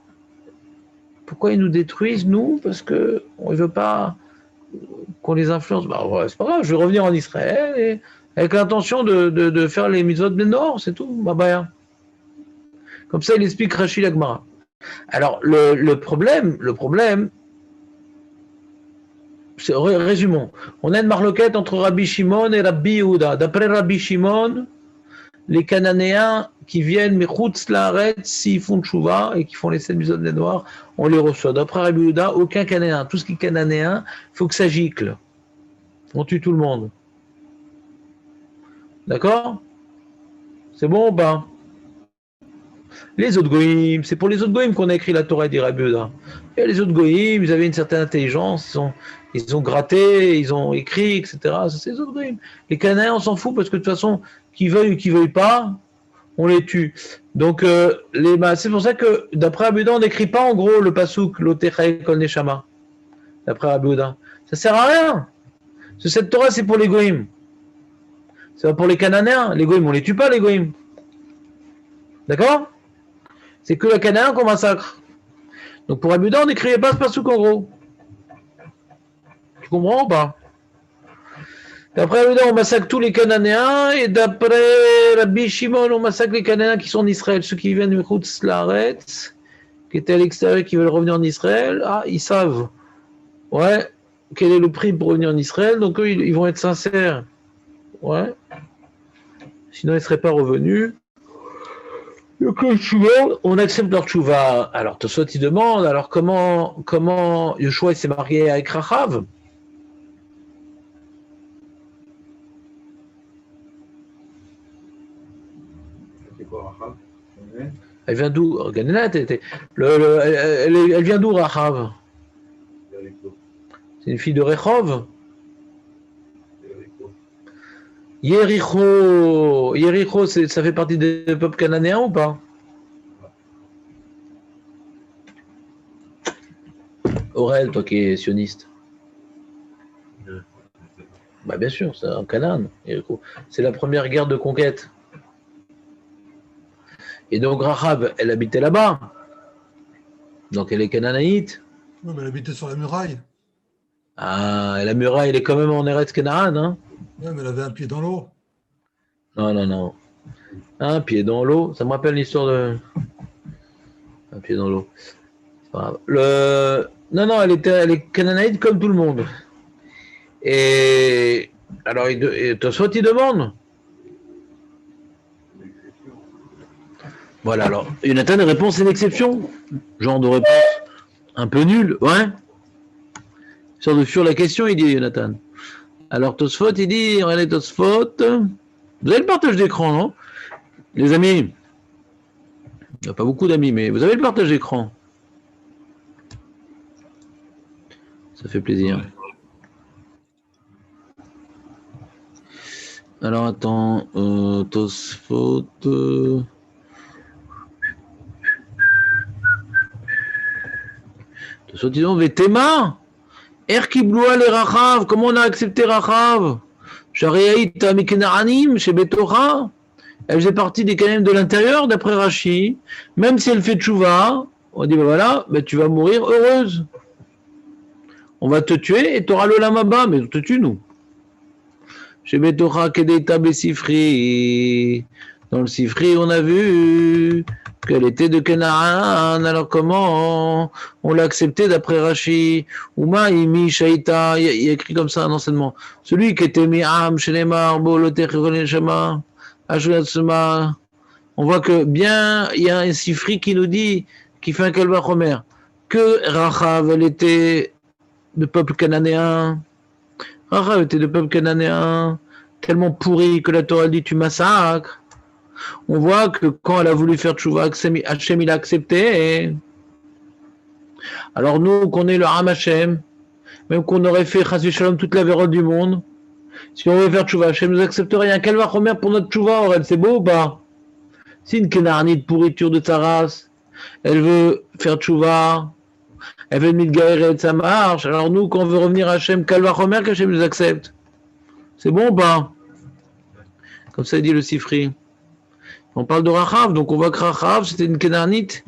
Pourquoi ils nous détruisent, nous? Parce qu'on ne veut pas qu'on les influence. Bah ouais, c'est pas grave, je vais revenir en Israël et avec l'intention de faire les mitzvot de Nord, c'est tout. Bah, bah. Comme ça, il explique Rashi l'Agmara. Alors, le problème, résumons. On a une marloquette entre Rabbi Shimon et Rabbi Yehuda. D'après Rabbi Shimon, les Cananéens qui viennent, mais Chutz Laaretz, s'ils font tchouva et qui font les 7 mitzvot des Noirs, on les reçoit. D'après Rabbi Yehuda, aucun Cananéen. Tout ce qui est Cananéen, il faut que ça gicle. On tue tout le monde. D'accord? C'est bon ou pas? Les autres goïms, c'est pour les autres goïms qu'on a écrit la Torah, dit Rabbi Yehuda. Et les autres goïms, ils avaient une certaine intelligence, ils ont gratté, ils ont écrit, etc. C'est les autres goïms. Les Cananéens, on s'en fout parce que de toute façon, qu'ils veuillent ou qu'ils ne veuillent pas, on les tue. Donc, c'est pour ça que, d'après Rabbi Yehuda, on n'écrit pas en gros le pasouk, l'Otechai Kol Neshama. D'après Rabbi Yehuda. Ça sert à rien. Parce que cette Torah, c'est pour les goïms. C'est pas pour les Cananéens. Les goïms, on les tue pas, les goïms. D'accord? C'est que le Cananéen qu'on massacre. Donc, pour Rabbi Yehuda, on n'écrivait pas ce pasouk en gros. Tu comprends ou pas? D'après Rabbi Yehuda, on massacre tous les Cananéens, et d'après Rabbi Shimon, on massacre les Cananéens qui sont en Israël, ceux qui viennent de Chutz Laaretz, qui étaient à l'extérieur, qui veulent revenir en Israël. Ah, ils savent, ouais, quel est le prix pour revenir en Israël, donc eux, ils vont être sincères, ouais. Sinon, ils ne seraient pas revenus. Donc, on accepte leur tchouva. Alors, Tosot, il demande, alors comment Yoshua s'est marié avec Rachav? Elle vient d'où? Elle vient d'où, Rachav? C'est une fille de Rechov? Yericho, ça fait partie des peuples cananéens ou pas? Aurel, toi qui es sioniste. Bah bien sûr, c'est un Canaan, Yericho. C'est la première guerre de conquête. Et donc Rahab, elle habitait là-bas. Donc elle est canaanaïte. Oui, mais elle habitait sur la muraille. Ah, et la muraille, elle est quand même en Eretz Canaan, hein? Oui, mais elle avait un pied dans l'eau. Non, non, non. Un pied dans l'eau. Ça me rappelle l'histoire de... Un pied dans l'eau. C'est pas grave. Non, non, elle est cananéenne comme tout le monde. Et alors, soit il demande. Voilà, alors, Jonathan, la réponse c'est une exception. Genre de réponse un peu nulle, ouais. Sur de fuir la question, il dit Jonathan. Alors, Tosfot, il dit, regardez Tosfot. Vous avez le partage d'écran, non? Les amis, il n'y a pas beaucoup d'amis, mais vous avez le partage d'écran. Ça fait plaisir. Ouais. Alors, attends, Tosfot... Tosfot, disons, Vetema Erkibloua les Rachav, comment on a accepté Rachav? Shariaït Amikenaranim, chez Betora, elle faisait partie des Kanem de l'intérieur, d'après Rashi, même si elle fait tchouva, on dit, ben voilà, ben tu vas mourir heureuse. On va te tuer et tu auras le lamaba, mais on te tue, nous. Chez Betora, Kedeita Besifri, dans le Sifri, on a vu qu'elle était de Canaan, alors comment on l'a accepté d'après Rashi? Uma imi shaita, il y a écrit comme ça un enseignement. Celui qui était mi'am shenemar bo loter shama ashulatsuma. On voit que bien il y a un Sifri qui nous dit, qui fait un kalva chomer, que Rachav elle était de peuple cananéen. Rachav était de peuple cananéen, tellement pourri que la Torah dit tu massacres. On voit que quand elle a voulu faire tchouva, Hachem il a accepté. Alors nous, qu'on est le Ham Hachem, même qu'on aurait fait Chas Shalom toute la vérole du monde, si on veut faire tchouva, Hachem nous accepterait. Il y a un calva chomer pour notre tchouva, Aurel, c'est beau ou pas? C'est une kenarnie de pourriture de sa race. Elle veut faire tchouva, elle veut mitgaéret, ça marche. Alors nous, quand on veut revenir à Hachem, calva chomer, qu'Hachem nous accepte. C'est bon ou pas? Comme ça dit le Sifri. On parle de Rachav, donc on voit que Rachav, c'était une Kénanite,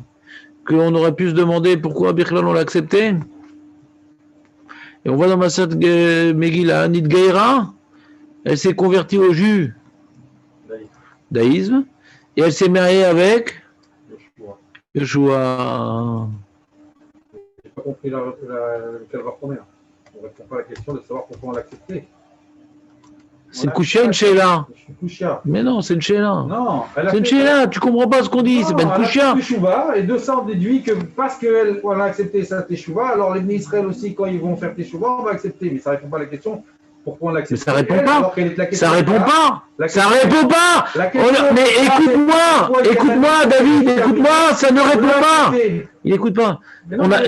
qu'on aurait pu se demander pourquoi Bichlal on l'a accepté. Et on voit dans Masat Megillah, Nidgaïra, elle s'est convertie au judaïsme, et elle s'est mariée avec Yeshua. J'ai pas compris le calva chomer. On ne répond pas à la question de savoir pourquoi on l'a accepté. C'est une couchia, une sheila. Mais non, c'est une sheila. Non, c'est une sheila, tu comprends pas ce qu'on dit, c'est pas une couchia. Et de ça, on déduit que parce qu'elle a accepté sa teshuva, alors les Bnei Israël aussi, quand ils vont faire teshuva, on va accepter. Mais ça ne répond pas à la question pourquoi on l'accepte. Mais ça répond pas. Ça répond pas. Ça répond pas. Mais écoute-moi, David, écoute-moi, ça ne répond pas. Il n'écoute pas.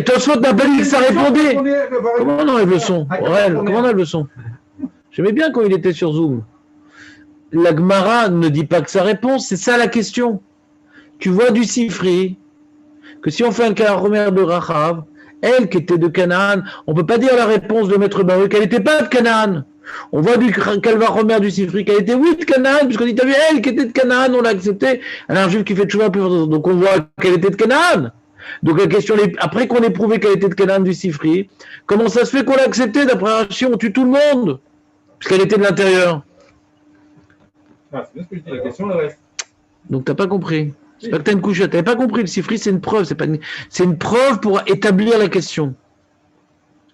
Tosfot n'a pas dit que ça répondait. Comment on enlève le son? Comment on enlève le son? J'aimais bien quand il était sur Zoom. La Gemara ne dit pas que sa réponse, c'est ça la question. Tu vois du Sifri, que si on fait un calvachomer de Rachav, elle qui était de Canaan, on ne peut pas dire la réponse de Maître Baruch qu'elle n'était pas de Canaan. On voit du calvachomer du Sifri qu'elle était oui de Canaan, puisqu'on dit, t'as vu, elle qui était de Canaan, on l'a accepté. Elle a un juif qui fait toujours un peu. Donc on voit qu'elle était de Canaan. Donc la question, après qu'on ait prouvé qu'elle était de Canaan du Sifri, comment ça se fait qu'on l'a accepté? D'après Rashi, on tue tout le monde. Puisqu'elle était de l'intérieur. Ah, c'est bien ce que je dis, la question, le reste. Donc, tu n'as pas compris. C'est pas que tu as une couchette. Tu n'avais pas compris. Le Sifri, c'est une preuve. C'est une preuve pour établir la question.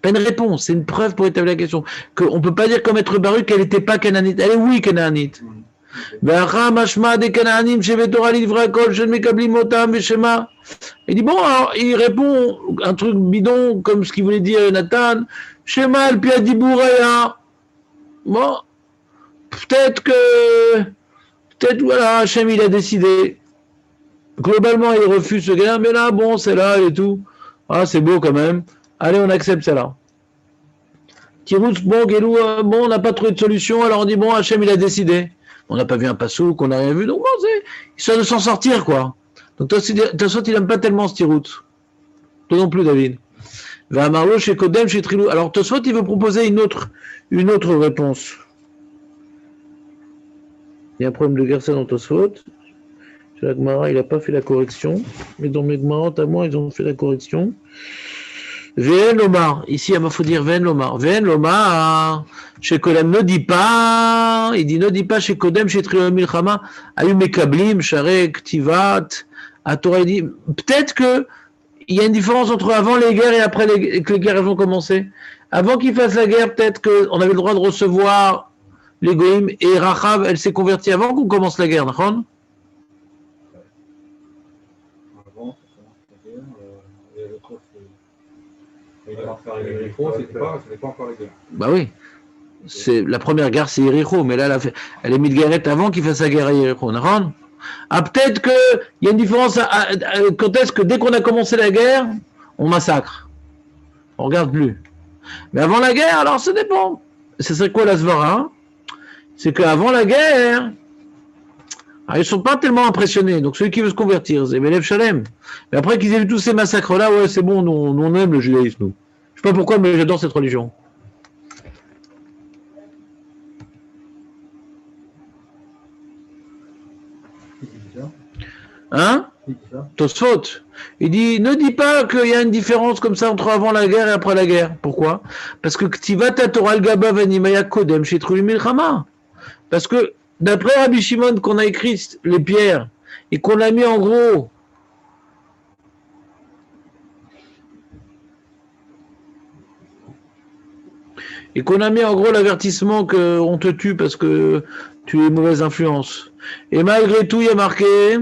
Pas une réponse. C'est une preuve pour établir la question. On ne peut pas dire comme Maître Baruch qu'elle n'était pas canaanite. Elle est oui canaanite. Il dit bon, alors il répond un truc bidon comme ce qu'il voulait dire Nathan. Shema al pi adibouraya. Bon, peut-être voilà, Hachem il a décidé. Globalement, il refuse ce gars, mais là, bon, c'est là et tout. Ah, c'est beau quand même. Allez, on accepte celle-là. Tirouz, bon, Guélou, bon, on n'a pas trouvé de solution, alors on dit, bon, Hachem il a décidé. On n'a pas vu un passouk, on n'a rien vu, donc bon, c'est histoire de s'en sortir, quoi. Donc, toi, il n'aime pas tellement ce Tirouz. Toi non plus, David. Va Marlo chez Kodem, chez Trilou. Alors, Tosfot, il veut proposer une autre réponse. Il y a un problème de Gersa dans Tosfot. Chez la Gemara, il n'a pas fait la correction. Mais dans mes Gemarat, à moi, ils ont fait la correction. Ven Lomar. Ici, il faut dire Ven Lomar. Ven Lomar. Chez Kodem, ne dit pas. Il dit ne dit pas chez Kodem, chez Triom Milchama. Ayum Mekablim, Sharek, Tivat. À Torah, il dit peut-être que il y a une différence entre avant les guerres et après que les guerres vont commencer. Avant qu'ils fassent la guerre, peut-être qu'on avait le droit de recevoir les Goïm et Rachav, elle s'est convertie avant qu'on commence la guerre, d'accord? Avant, ça commence la guerre, et l'autre, c'est. Il est rentré à Yericho, c'était pas encore la guerre. Bah oui. C'est, la première guerre, c'est Yericho, mais là, elle est mise de guerrette avant qu'il fasse la guerre à Yericho, d'accord? Ah, peut-être qu'il y a une différence quand est-ce que dès qu'on a commencé la guerre, on massacre. On regarde plus. Mais avant la guerre, alors ça dépend. Ce serait quoi la svara? C'est qu'avant la guerre, ils ne sont pas tellement impressionnés. Donc celui qui veut se convertir, c'est Belev Shalem. Mais après qu'ils aient vu tous ces massacres-là, ouais, c'est bon, nous, on aime le judaïsme, nous. Je ne sais pas pourquoi, mais j'adore cette religion. Hein? Tosfot. Il dit, ne dis pas qu'il y a une différence comme ça entre avant la guerre et après la guerre. Pourquoi? Parce que Ktivata Torah al-Gaba Vanimaya Kodem chez Truli Milchama. Parce que d'après Rabbi Shimon qu'on a écrit les pierres et qu'on a mis en gros l'avertissement qu'on te tue parce que tu es mauvaise influence. Et malgré tout, il y a marqué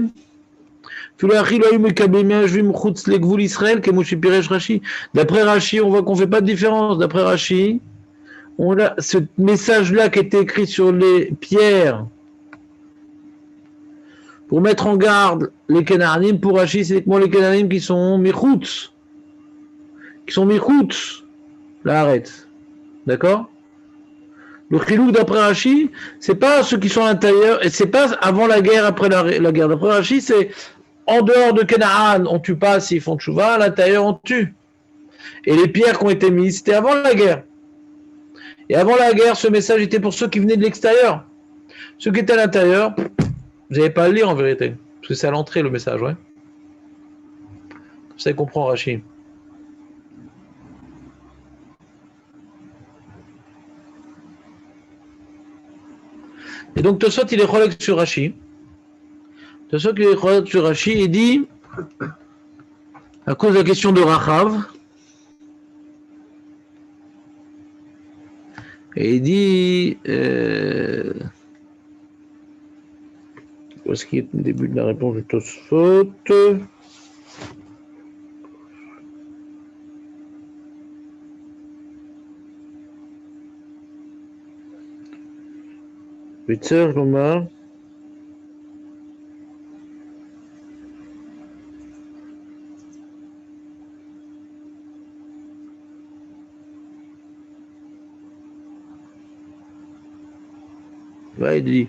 d'après Rashi, on voit qu'on ne fait pas de différence. D'après Rashi, on a ce message-là qui était écrit sur les pierres pour mettre en garde les Kenanim. Pour Rashi, c'est uniquement les Kenanim qui sont michoutz. Là, arrête. D'accord? Le chilou d'après Rashi, c'est pas ceux qui sont à l'intérieur, et c'est pas avant la guerre, après la guerre. D'après Rashi, c'est en dehors de Canaan, on tue pas s'ils font tchouva, à l'intérieur, on tue. Et les pierres qui ont été mises, c'était avant la guerre. Et avant la guerre, ce message était pour ceux qui venaient de l'extérieur. Ceux qui étaient à l'intérieur, vous n'avez pas à le lire en vérité. Parce que c'est à l'entrée le message, ouais. Ça comprend Rashi. Et donc Tosfot il est relègue sur Rashi. Tosfot il est relègue sur Rashi et dit, à cause de la question de Rachav, et il dit, où est-ce qu'il est le début de la réponse de Tosfot? Bitzer, Lomar. Il dit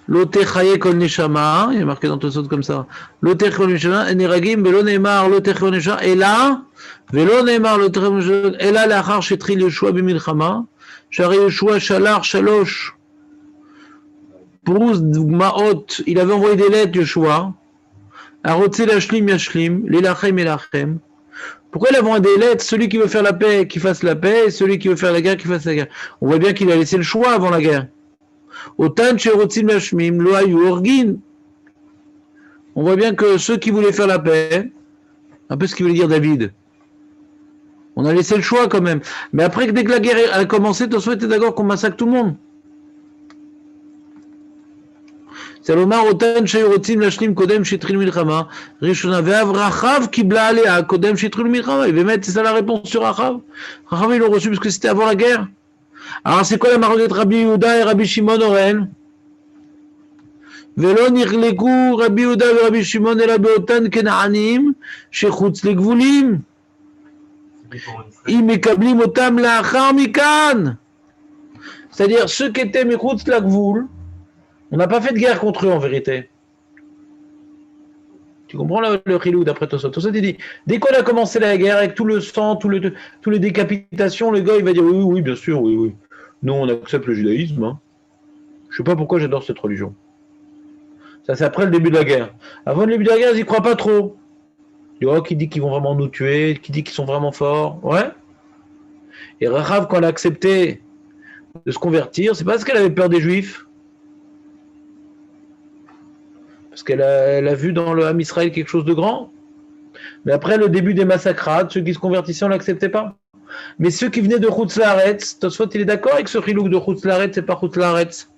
Lote chaye kol neshama, il est marqué dans tout ça comme ça. Lote kol neshama, eneragim, velo neymar, lote kol neshama, et là, velo neymar, lote kol neshama, et là, l'achar shetril Yeshua b'milchama, shari Yeshua shalar shalosh. Brouz Maot, il avait envoyé des lettres, Yeshua. Arotse Lashlim Yashlim, Lilachem Elachem. Pourquoi il a envoyé des lettres? Celui qui veut faire la paix, qu'il fasse la paix, et celui qui veut faire la guerre, qu'il fasse la guerre. On voit bien qu'il a laissé le choix avant la guerre. Otan Sherotzim Yashmim, Loayu Orgin. On voit bien que ceux qui voulaient faire la paix, un peu ce qu'il voulait dire David, on a laissé le choix quand même. Mais après, dès que la guerre a commencé, Tosfot était d'accord qu'on massacre tout le monde. Salomar Otan Shayrotzim Lashlim Kodem Shetril Milchama Rishona Ve'av Rachav Kibla Alea Kodem Shetril Milchama. Il va mettre, c'est ça la réponse sur Rachav. Rachav il l'a reçu parce que c'était avant la guerre. Alors c'est quoi la marque de Rabbi Yehuda et Rabbi Shimon Oren? Velo nirleku Rabbi Yehuda et Rabbi Shimon ela beotan Kenaanim shechutz legvulim. Im mekablim otam la'achar mikan. C'est-à-dire ceux qui étaient mechutz lagvul. On n'a pas fait de guerre contre eux en vérité. Tu comprends le chilou d'après Tosfot? Tosfot il dit, dès qu'on a commencé la guerre avec tout le sang, tous les décapitations, le gars il va dire oui, bien sûr, oui. Nous on accepte le judaïsme. Hein. Je ne sais pas pourquoi j'adore cette religion. Ça c'est après le début de la guerre. Avant le début de la guerre, ils n'y croient pas trop. Oh, qui dit qu'ils vont vraiment nous tuer, qui dit qu'ils sont vraiment forts. Ouais. Et Rachav, quand elle a accepté de se convertir, c'est pas parce qu'elle avait peur des Juifs. Parce qu'elle a vu dans le Ham Israël quelque chose de grand. Mais après le début des massacrades, ceux qui se convertissaient, on ne l'acceptait pas. Mais ceux qui venaient de Chutz Laaretz, Tosfot, il est d'accord avec ce chilouk de Chutz Laaretz, c'est pas Chutz Laaretz.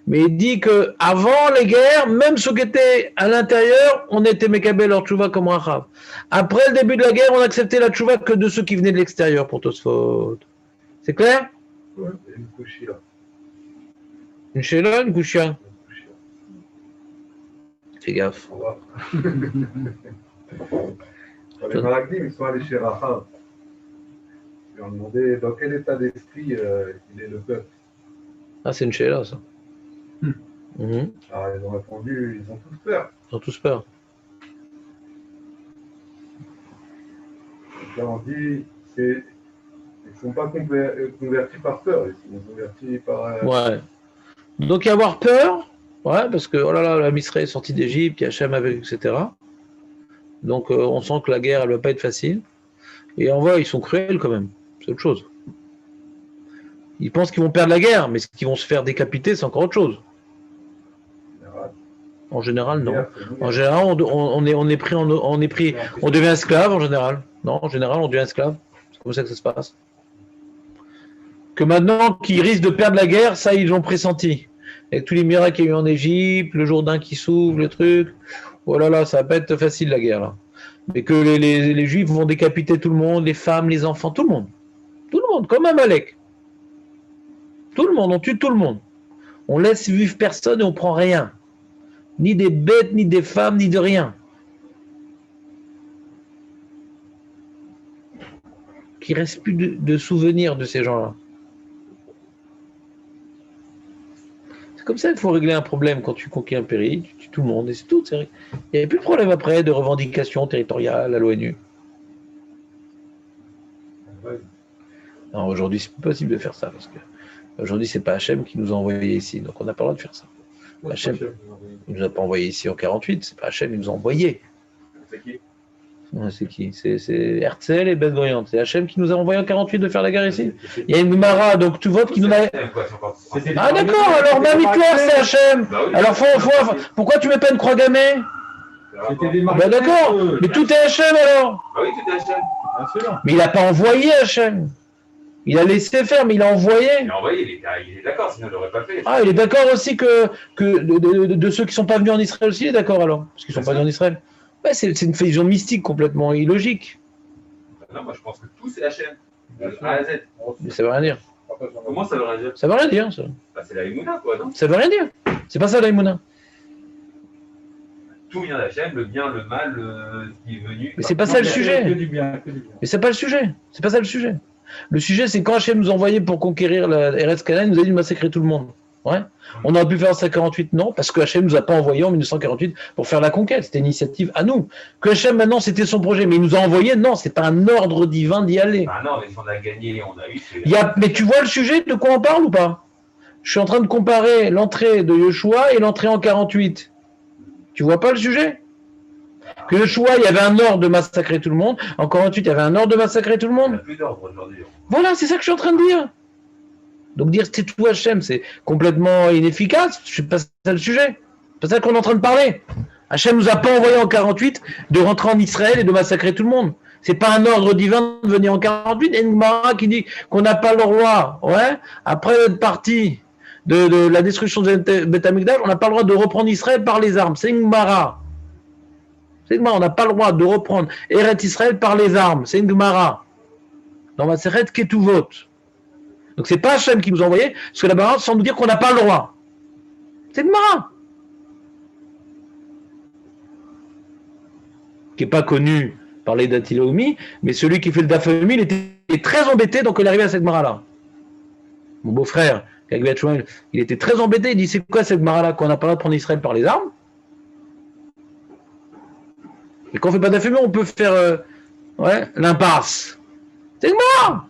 Mais il dit qu'avant les guerres, même ceux qui étaient à l'intérieur, on était Mekabel leur tchouva comme Rachav. Après le début de la guerre, on acceptait la tchouva que de ceux qui venaient de l'extérieur pour Tosfot. C'est clair? Ouais, et une couchia. Une chéla, une couchia. Une couchia. Fais gaffe. Au revoir. Les Maragdim, ils sont allés chez Rachav. Ils lui ont demandé dans quel état d'esprit il est le peuple. Ah, c'est une chéla, ça. Mhm. Alors ils ont répondu, ils ont tous peur. Ils ont tous peur. Donc là on dit, ils ne sont pas convertis par peur, ils sont convertis par... Ouais. Donc y avoir peur, ouais, parce que oh là là, la Misra est sortie d'Égypte, il y a Hachem avec, etc. Donc on sent que la guerre, elle ne va pas être facile. Et en vrai, ils sont cruels quand même. C'est autre chose. Ils pensent qu'ils vont perdre la guerre, mais qu'ils vont se faire décapiter, c'est encore autre chose. En général, non. En général, on est pris, on devient esclave en général. Non, en général, on devient esclave. C'est comme ça que ça se passe. Que maintenant, qu'ils risquent de perdre la guerre, ça, ils l'ont pressenti. Avec tous les miracles qu'il y a eu en Égypte, le Jourdain qui s'ouvre, le truc. Oh là là, ça va pas être facile la guerre là. Mais que les Juifs vont décapiter tout le monde, les femmes, les enfants, tout le monde. Tout le monde, comme Amalek. Tout le monde, on tue tout le monde. On laisse vivre personne et on prend rien. Ni des bêtes, ni des femmes, ni de rien. Qu'il ne reste plus de souvenirs de ces gens-là. C'est comme ça qu'il faut régler un problème quand tu conquiers un pays, tu tues tout le monde et c'est tout. Il n'y avait plus de problème après de revendications territoriales à l'ONU. Non, aujourd'hui, c'est plus possible de faire ça parce que aujourd'hui, c'est pas Hachem qui nous a envoyés ici, donc on n'a pas le droit de faire ça. Hachem, il ne nous a pas envoyés ici en 48, c'est pas Hachem, il nous a envoyés. C'est qui? Ouais, c'est qui? C'est Herzl et Ben Gurion. C'est Hachem qui nous a envoyés en 48 de faire la guerre ici. Il y a une Gemara, donc tu votes qui nous a... Ah d'accord, alors même Hitler c'est Hachem. Alors pourquoi tu mets pas une croix gammée? Ben d'accord, mais tout est Hachem alors. Ah oui, tout est Hachem. Mais il n'a pas envoyé Hachem. Il a laissé faire, mais il a envoyé. Il a envoyé, il est d'accord, sinon il ne l'aurait pas fait. Ah, il est d'accord aussi que de ceux qui ne sont pas venus en Israël aussi, il est d'accord alors? Parce qu'ils ne sont pas venus en Israël. Ouais, c'est une vision mystique complètement illogique. Non, moi je pense que tout c'est Hachem. De A à Z. Mais ça ne veut rien dire. Comment ça veut rien dire? Ça ne veut rien dire, ça. Bah, c'est la Emouna, quoi, non? Ça ne veut rien dire. C'est pas ça, la Emouna. Tout vient d'Hachem, le bien, le mal, ce qui est venu. Mais c'est pas ça le sujet. Que du bien, que du bien. Mais c'est pas le sujet. C'est pas ça le sujet. Le sujet, c'est quand Hachem nous a envoyé pour conquérir la Eretz Canaan, il nous a dit de massacrer tout le monde. Ouais. On aurait pu faire ça en 48, non, parce que Hachem nous a pas envoyé en 1948 pour faire la conquête. C'était une initiative à nous. Que Hachem, maintenant, c'était son projet, mais il nous a envoyé, non, c'est pas un ordre divin d'y aller. Ah non, mais si on a gagné, on a eu. Mais tu vois le sujet, de quoi on parle ou pas? Je suis en train de comparer l'entrée de Yeshua et l'entrée en 48. Tu vois pas le sujet? Que Yeshua, il y avait un ordre de massacrer tout le monde. En 48, il y avait un ordre de massacrer tout le Il n'y a monde. plus d'ordre aujourd'hui. Voilà, c'est ça que je suis en train de dire. Donc dire c'est tout Hachem, c'est complètement inefficace. C'est pas ça le sujet. C'est pas ça qu'on est en train de parler. Hachem nous a pas envoyé en 48 de rentrer en Israël et de massacrer tout le monde. C'est pas un ordre divin de venir en 48. Il y a une Gemara qui dit qu'on n'a pas le droit. Ouais. Après notre partie de la destruction de Beth Amikdash, on n'a pas le droit de reprendre Israël par les armes. C'est une Gemara. C'est une Gemara. On n'a pas le droit de reprendre Eretz Israël par les armes. C'est une Gemara. Dans Maseret Ketuvot. Donc c'est pas Hachem qui nous a envoyé, parce que la Gemara semble nous dire qu'on n'a pas le droit. C'est une Gemara. Qui n'est pas connu par les Datilaoumi, mais celui qui fait le Dafyomi, il était très embêté donc il est arrivé à cette Gemara-là. Mon beau-frère, il était très embêté, il dit c'est quoi cette Gemara-là qu'on n'a pas le droit de prendre Israël par les armes? Et quand on ne fait pas Dafyomi, on peut faire l'impasse. C'est une Gemara.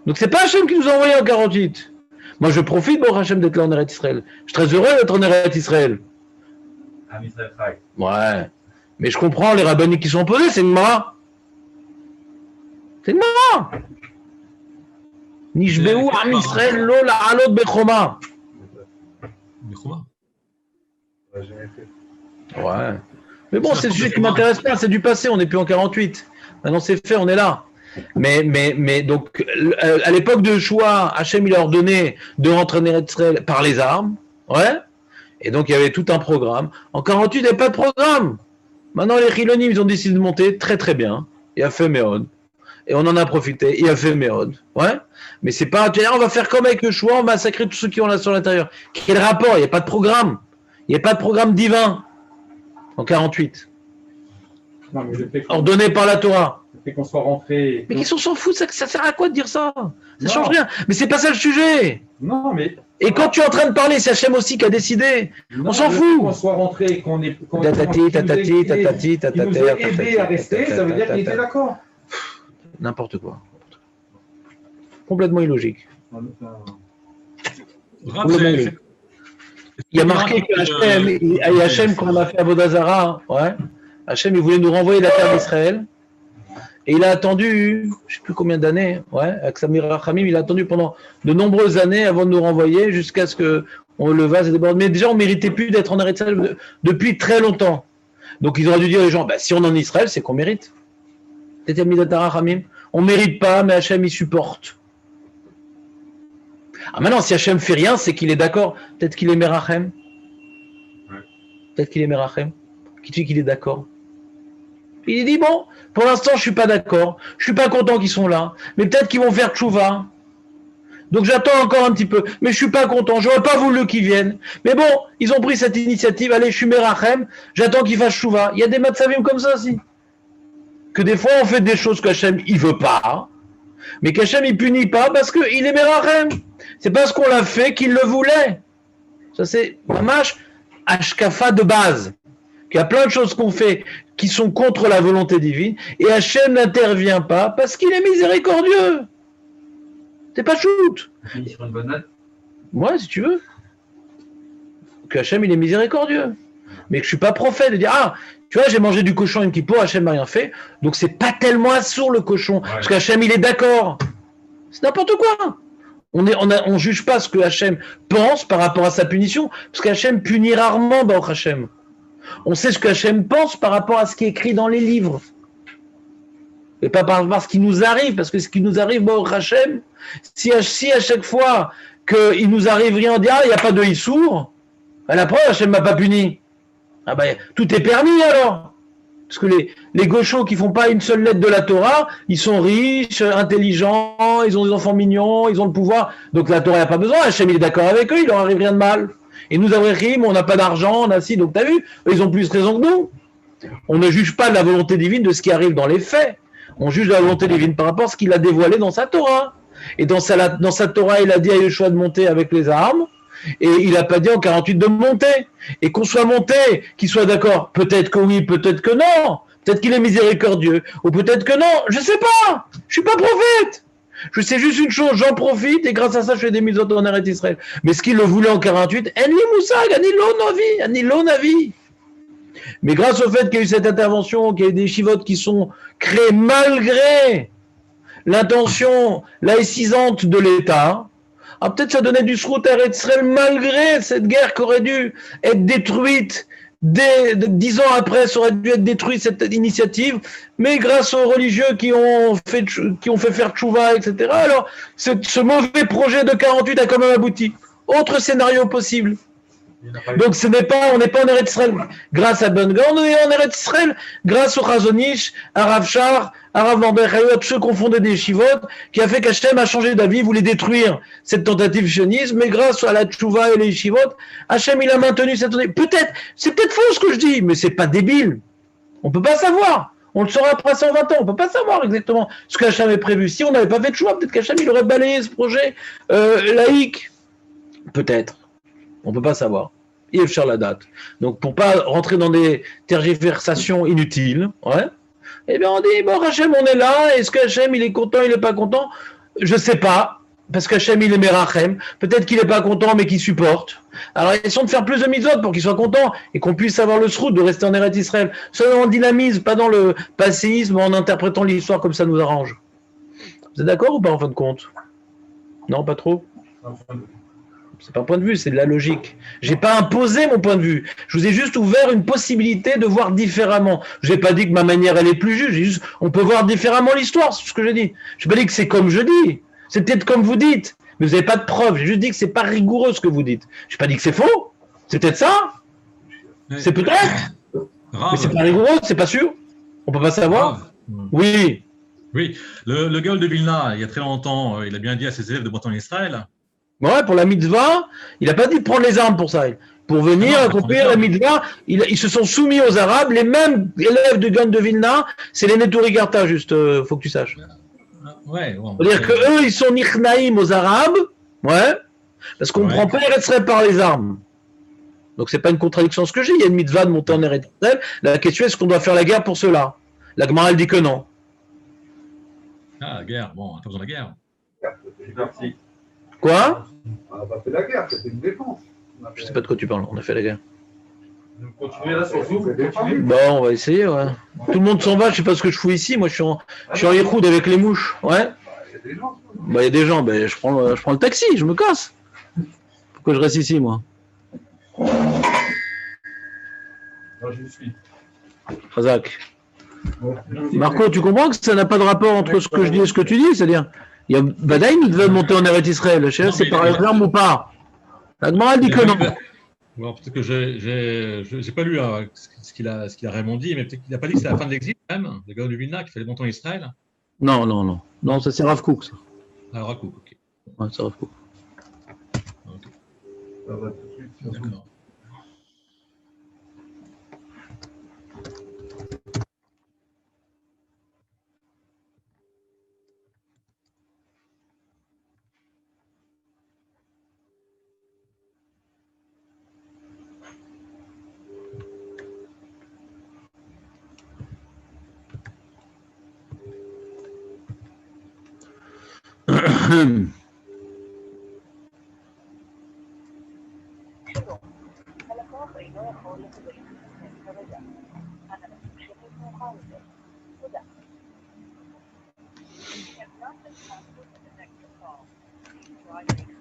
Donc c'est pas Hachem qui nous a envoyé en 48. Moi je profite, bon Hachem, d'être là en Eretz Israël. Je suis très heureux d'être en Eretz Israël. Ah, Israël Chai. Ouais. Mais je comprends les rabbiniques qui sont opposés, c'est une mara. C'est une mara. Nishbeu am Israël lo la'alot bechoma. Bechoma. Ouais, j'ai jamais fait. Ouais. Mais bon, c'est le sujet qui m'intéresse pas, c'est du passé, on n'est plus en 48. Maintenant c'est fait, on est là. Mais donc, à l'époque de Joshua, Hachem il a ordonné de rentrer en Eretz Israël par les armes. Ouais. Et donc il y avait tout un programme. En 48, il n'y avait pas de programme. Maintenant les Chilonim, ils ont décidé de monter très très bien. Il a fait Méod. Et on en a profité. Il a fait Méod. Ouais. Mais c'est pas, on va faire comme avec le choix, on va massacrer tous ceux qui ont là sur l'intérieur. Quel rapport? Il n'y a pas de programme. Il n'y a pas de programme divin en 48. Non, mais le fait Ordonné par la Torah. le fait qu'on soit rentré. Mais qui s'en fout, ça sert à quoi de dire ça? Ça Non. change rien. Mais c'est pas ça le sujet. Non, mais. Et quand tu es en train de parler, c'est Hachem aussi qui a décidé. Non, On s'en le fout. fait qu'on soit rentré, qu'on ait. Tatati, Qui nous a aidé à rester, ça veut dire qu'il était d'accord. N'importe quoi. Complètement illogique. Rav, c'est- Il y a marqué que Hachem, quand on a fait Avodazara, ouais, Hachem, il voulait nous renvoyer la terre d'Israël. Et il a attendu, je ne sais plus combien d'années, ouais, avec Samir Rachamim, il a attendu pendant de nombreuses années avant de nous renvoyer jusqu'à ce que le vase déborde. Mais déjà, on ne méritait plus d'être en Eretz Israël depuis très longtemps. Donc, ils auraient dû dire aux gens, bah, si on est en Israël, c'est qu'on mérite. C'était Midat Rachamim. On ne mérite pas, mais Hachem, il supporte. Ah, maintenant, si Hachem fait rien, c'est qu'il est d'accord. Peut-être qu'il est Merachem. Peut-être qu'il est Merachem. Qui dit qu'il est d'accord? Il dit, bon, pour l'instant, je ne suis pas d'accord. Je ne suis pas content qu'ils sont là. Mais peut-être qu'ils vont faire tchouva. Donc, j'attends encore un petit peu. Mais je ne suis pas content. Je n'aurais pas voulu qu'ils viennent. Mais bon, ils ont pris cette initiative. Allez, je suis Merachem. J'attends qu'ils fassent tchouva. Il y a des matzavim comme ça aussi. Que des fois, on fait des choses qu'Hachem, il ne veut pas. Mais qu'Hachem, il ne punit pas parce qu'il est Merachem. C'est parce qu'on l'a fait qu'il le voulait. Ça, c'est mamash Ashkafa de base. Il y a plein de choses qu'on fait qui sont contre la volonté divine et Hachem n'intervient pas parce qu'il est miséricordieux. C'est pas shoot. Fini sur une bonne note. Moi, si tu veux. Que Hachem, il est miséricordieux. Mais que je suis pas prophète de dire, ah, tu vois, j'ai mangé du cochon une kippo, Hachem m'a rien fait, donc c'est pas tellement assourd le cochon, parce qu'Hachem, il est d'accord. C'est n'importe quoi. On juge pas ce que Hachem pense par rapport à sa punition, parce qu'Hachem punit rarement Baruch Hachem. On sait ce que Hachem pense par rapport à ce qui est écrit dans les livres. Et pas par ce qui nous arrive, parce que ce qui nous arrive, Baruch Hachem, si à chaque fois qu'il nous arrive rien, on dit, ah, il n'y a pas de Issour, à la preuve, Hachem m'a pas puni. Ah ben, tout est permis alors. Parce que les gauchos qui font pas une seule lettre de la Torah, ils sont riches, intelligents, ils ont des enfants mignons, ils ont le pouvoir. Donc la Torah n'a pas besoin, Hachem il est d'accord avec eux, il leur arrive rien de mal. Et nous, Avréchim, on n'a pas d'argent, on a si, donc t'as vu, eux, ils ont plus raison que nous. On ne juge pas de la volonté divine de ce qui arrive dans les faits. On juge de la volonté divine par rapport à ce qu'il a dévoilé dans sa Torah. Et dans sa Torah, il a dit à Yeshua de monter avec les armes. Et il n'a pas dit en 48 de monter. Et qu'on soit monté, qu'il soit d'accord. Peut-être que oui, peut-être que non. Peut-être qu'il est miséricordieux. Ou peut-être que non. Je ne sais pas. Je ne suis pas prophète. Je sais juste une chose. J'en profite et grâce à ça, je fais des mises en Eretz Israël. Mais ce qu'il le voulait en 48, Enli Moussag, Ani lo navi. Mais grâce au fait qu'il y a eu cette intervention, qu'il y a eu des chivotes qui sont créés malgré l'intention laïcisante de l'État, ah, peut-être ça donnait du srout à Eretz Israël malgré cette guerre qui aurait dû être détruite. 10 ans après, ça aurait dû être détruite cette initiative, mais grâce aux religieux qui ont fait faire tchouva, etc. Alors, ce mauvais projet de 48 a quand même abouti. Autre scénario possible. Donc on n'est pas en Eretz Israël grâce à Ben Gurion, on est en Eretz Israël grâce au Chazonish, à Rav Shar, à Rav Mordechai, à tous ceux qu'on fondait des Shivot, qui a fait qu'Hachem a changé d'avis, voulait détruire cette tentative sionisme, mais grâce à la Tchouva et les Shivot, Hachem il a maintenu cette tentative. C'est peut-être faux ce que je dis, mais c'est pas débile. On peut pas savoir. On le saura après 120 ans. On peut pas savoir exactement ce qu'Hachem avait prévu. Si on n'avait pas fait de choix, peut-être qu'Hachem il aurait balayé ce projet laïque. Peut-être. On ne peut pas savoir. Il faut la date. Donc, pour ne pas rentrer dans des tergiversations inutiles, ouais, eh bien, on dit, bon, Hachem, on est là. Est-ce que Hachem, il est content, il n'est pas content? Je ne sais pas. parce qu'Hachem il est Merachem, peut-être qu'il n'est pas content mais qu'il supporte. Alors essayons de faire plus de mitzvot pour qu'il soit content et qu'on puisse avoir le srout de rester en Eretz Israël. Soyons en dynamisme, pas dans le passéisme en interprétant l'histoire comme ça nous arrange. Vous êtes d'accord ou pas en fin de compte? Non, pas trop? C'est pas un point de vue, c'est de la logique. J'ai pas imposé mon point de vue. Je vous ai juste ouvert une possibilité de voir différemment. Je n'ai pas dit que ma manière elle est plus juste. J'ai juste, on peut voir différemment l'histoire, c'est ce que j'ai dit. Je n'ai pas dit que c'est comme je dis. C'est peut-être comme vous dites, mais vous n'avez pas de preuves. J'ai juste dit que c'est pas rigoureux ce que vous dites. Je n'ai pas dit que c'est faux. C'est peut-être ça. C'est peut-être. Mais c'est pas rigoureux, c'est pas sûr. On peut pas savoir. Oui. Oui, le Gaon de Vilna, il y a très longtemps, il a bien dit à ses élèves de monter en Israël. Ouais, pour la mitzvah, il n'a pas dit de prendre les armes pour ça. Pour venir accomplir la mitzvah, ils se sont soumis aux Arabes. Les mêmes élèves du Gaon de Vilna, c'est les Neturigarta, juste, faut que tu saches. Ouais, bon, C'est-à-dire qu'eux, ils sont nichnaïm aux Arabes, ouais, parce qu'on ne prend pas Eretz Israël par les armes. Donc c'est pas une contradiction ce que j'ai. Il y a une mitzvah de monter en Eretz Israël. La question est, est-ce qu'on doit faire la guerre pour cela? La Gemara, elle dit que non. Ah, la guerre, bon, on n'a pas besoin de la guerre. Merci. Quoi? On n'a pas fait la guerre, c'était une défense. Je sais pas de quoi tu parles, on a fait la guerre. Vous continuez là sur Zoom, vous C'est continuez. Bon, on va essayer, ouais. Tout le monde s'en va, je sais pas ce que je fous ici. Moi, je suis en Yehoud avec les mouches, ouais. Il y a des gens. Bah, il y a des gens, ben, je prends le taxi, je me casse. Pourquoi je reste ici, moi? Non, je vous suis. Razak. Marco, tu comprends que ça n'a pas de rapport entre ce que je dis et ce que tu dis? C'est-à-dire, il y a Badaï, il veut monter en Eretz Israël. Je sais pas si c'est par les armes ou pas. La Gemara dit que non. Bon, peut-être que j'ai pas lu ce qu'il a vraiment dit, mais peut-être qu'il n'a pas dit que c'est la fin de l'exil, quand même, le Gaon de Vilna, qu'il fallait monter en Israël. Non. Non, ça c'est Rav Kook, ça. Ah, Rakouk, ok. Ouais, c'est Rav Kook. Ok, Ça va tout de suite sur Zoom. d'accord. הלקוח אינו יכול לקבל כסף כרגע. אנא תמשיכו מאוחר יותר. תודה. You have not been transferred to the next call. Please try later.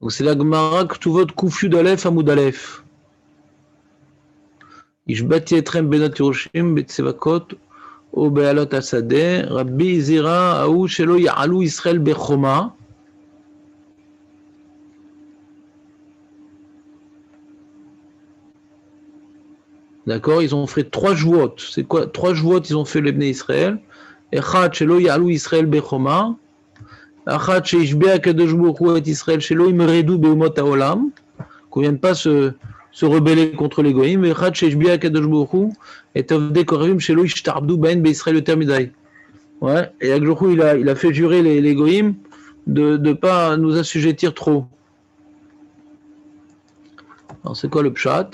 Donc c'est la Gemara Ktuvot Kufyud Aleph Amud Aleph. Ishbati etrem benat Yerushim betzevakot ou be'alot asadeh Rabbi Zira aou shelo ya'alu Israël bechoma. D'accord, ils ont fait 3 jouot. C'est quoi 3 jouot ils ont fait les Bnei Israël. Echad shelo ya'alu Israël bechoma. Achat sheishbea kadosh baruch hu et Israël shelo imredu beumot haolam, qu'on vienne pas se rebeller contre les goyim. Et achat sheishbea kadosh baruch hu et avdei koravim shelo ishtarabdu bain beIsraël yoter midai. Ouais. Et Akadosh baruch hu il a fait jurer les goyim de pas nous assujettir trop. Alors c'est quoi le pshat?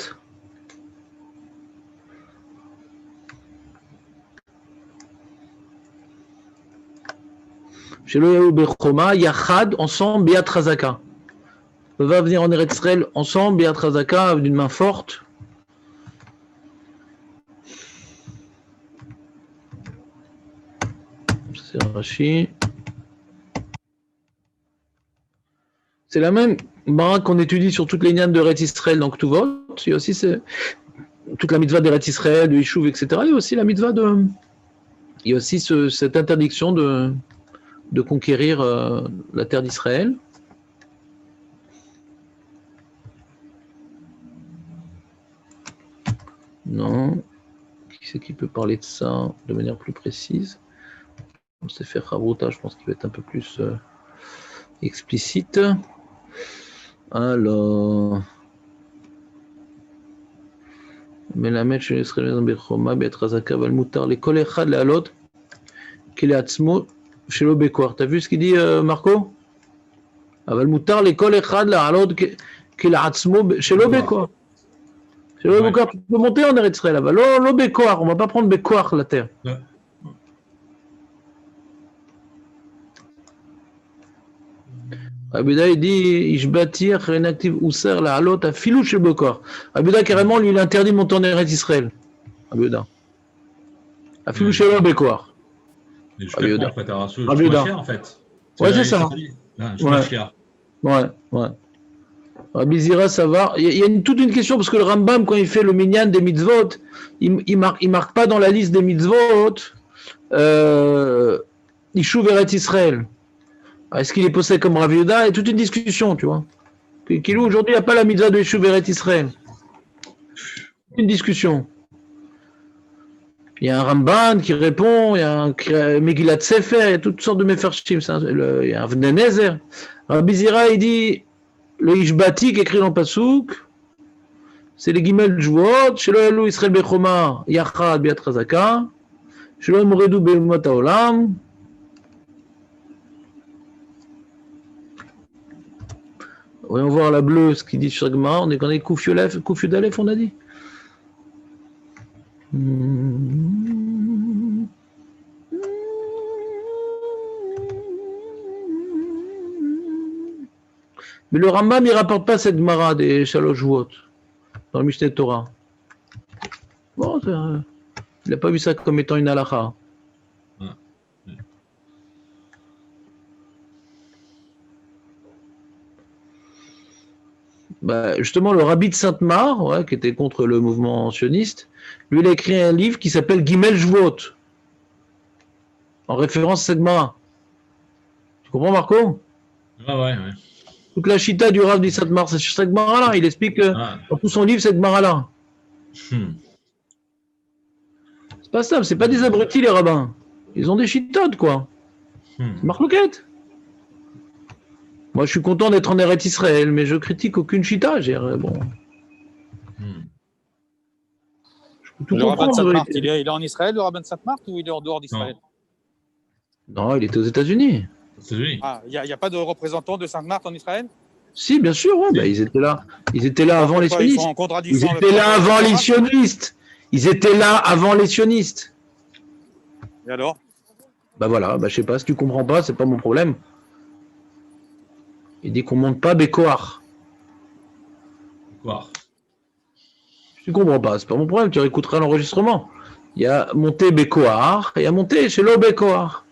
Chez le Bechoma, Yachad, ensemble, Beat Razaka. On va venir en Eretz Israël ensemble, Beat Razaka, d'une main forte. C'est Rashi. C'est la même Barak qu'on étudie sur toutes les nyanes de Eretz Israël, donc tout vote. Il y a aussi toute la mitzvah d'Eretz Israël, de Yishuv, etc. Il y a aussi la mitzvah de. Il y a aussi cette interdiction de conquérir la terre d'Israël. Non. Qui c'est qui peut parler de ça de manière plus précise? On sait faire Chavruta, je pense qu'il va être un peu plus explicite. Alors. מלמד שישראל בחומה בעת חזקה, אבל מותר לכל אחד לעלות כלעצמו שלא בכוח. T'as vu ce qu'il dit Marco? אבל מותר לכל אחד לעלות כלעצמו שלא בכוח. שלא בכוח, tu peux monter en Eretz Israël, אבל לא בכוח, on va pas prendre בכוח la terre. Rabbi Yehuda il dit, je bâtir réinactive Ousser la halot à filou chez Bokor. Rabbi Yehuda carrément lui il interdit de monter en Eretz Israël. Rabbi Yehuda. À filou chez le Bokor. Rabbi Yehuda. En fait. Ouais, c'est ça. Ouais. Rabbi Zira, ça va. Il y a toute une question parce que le Rambam, quand il fait le minyan des mitzvot, il marque pas dans la liste des mitzvot Yishuv Eretz Israël. Est-ce qu'il est posé comme Rav Yehuda? Il y a toute une discussion, tu vois. Kilou, aujourd'hui, il n'y a pas la mitzvah de Yishuv Eretz Israël. Une discussion. Il y a un Ramban qui répond, il y a un Megillat Sefer, il y a toutes sortes de Mefarshim, il y a un Avnei Nezer. Rabbi Zira, il dit, le Ishbati qui écrit dans Pasuk, c'est les Gimel Jvuot, Shelo Yalu Israël Bechoma, Yachad Biat Chazaka, Shelo Moredu Be'umat HaOlam. Voyons voir la bleue, ce qu'il dit sur Gemara. On est quand on est Kouf Yud Aleph, on a dit. Mais le Rambam, il ne rapporte pas cette Gemara des Shalosh Shvuot dans le Mishneh Torah. Bon, il n'a pas vu ça comme étant une halakha. Bah, justement, le rabbi de Sainte-Mare, qui était contre le mouvement sioniste, lui, il a écrit un livre qui s'appelle Gimel Jvuot, en référence à cette Gemara. Tu comprends, Marco? Ouais. Toute la chita du Rav de Sainte-Mare, c'est sur cette Gemara-là. Il explique dans tout son livre cette Gemara-là. C'est pas ça, c'est pas des abrutis, les rabbins. Ils ont des chitotes, quoi. C'est marloquette. Moi, je suis content d'être en Eretz Israël, mais je critique aucune chita. Bon. Le rabbin de Sainte-Marthe, il est en Israël, le rabbin de Sainte-Marthe, ou il est en dehors d'Israël? Non, il était aux États-Unis. Ah, il n'y a pas de représentant de Sainte-Marthe en Israël? Si, bien sûr, ouais, bah, ils étaient là. Ils étaient là avant les sionistes. Ils étaient là avant les sionistes. Ils étaient là avant les sionistes. Et alors? Bah voilà, bah, je sais pas, si tu comprends pas, c'est pas mon problème. Il dit qu'on monte pas Bekoar. Tu comprends pas, c'est pas mon problème, tu réécouteras l'enregistrement. Il y a monté Bekoar et il y a monté chez l'eau Bekoar.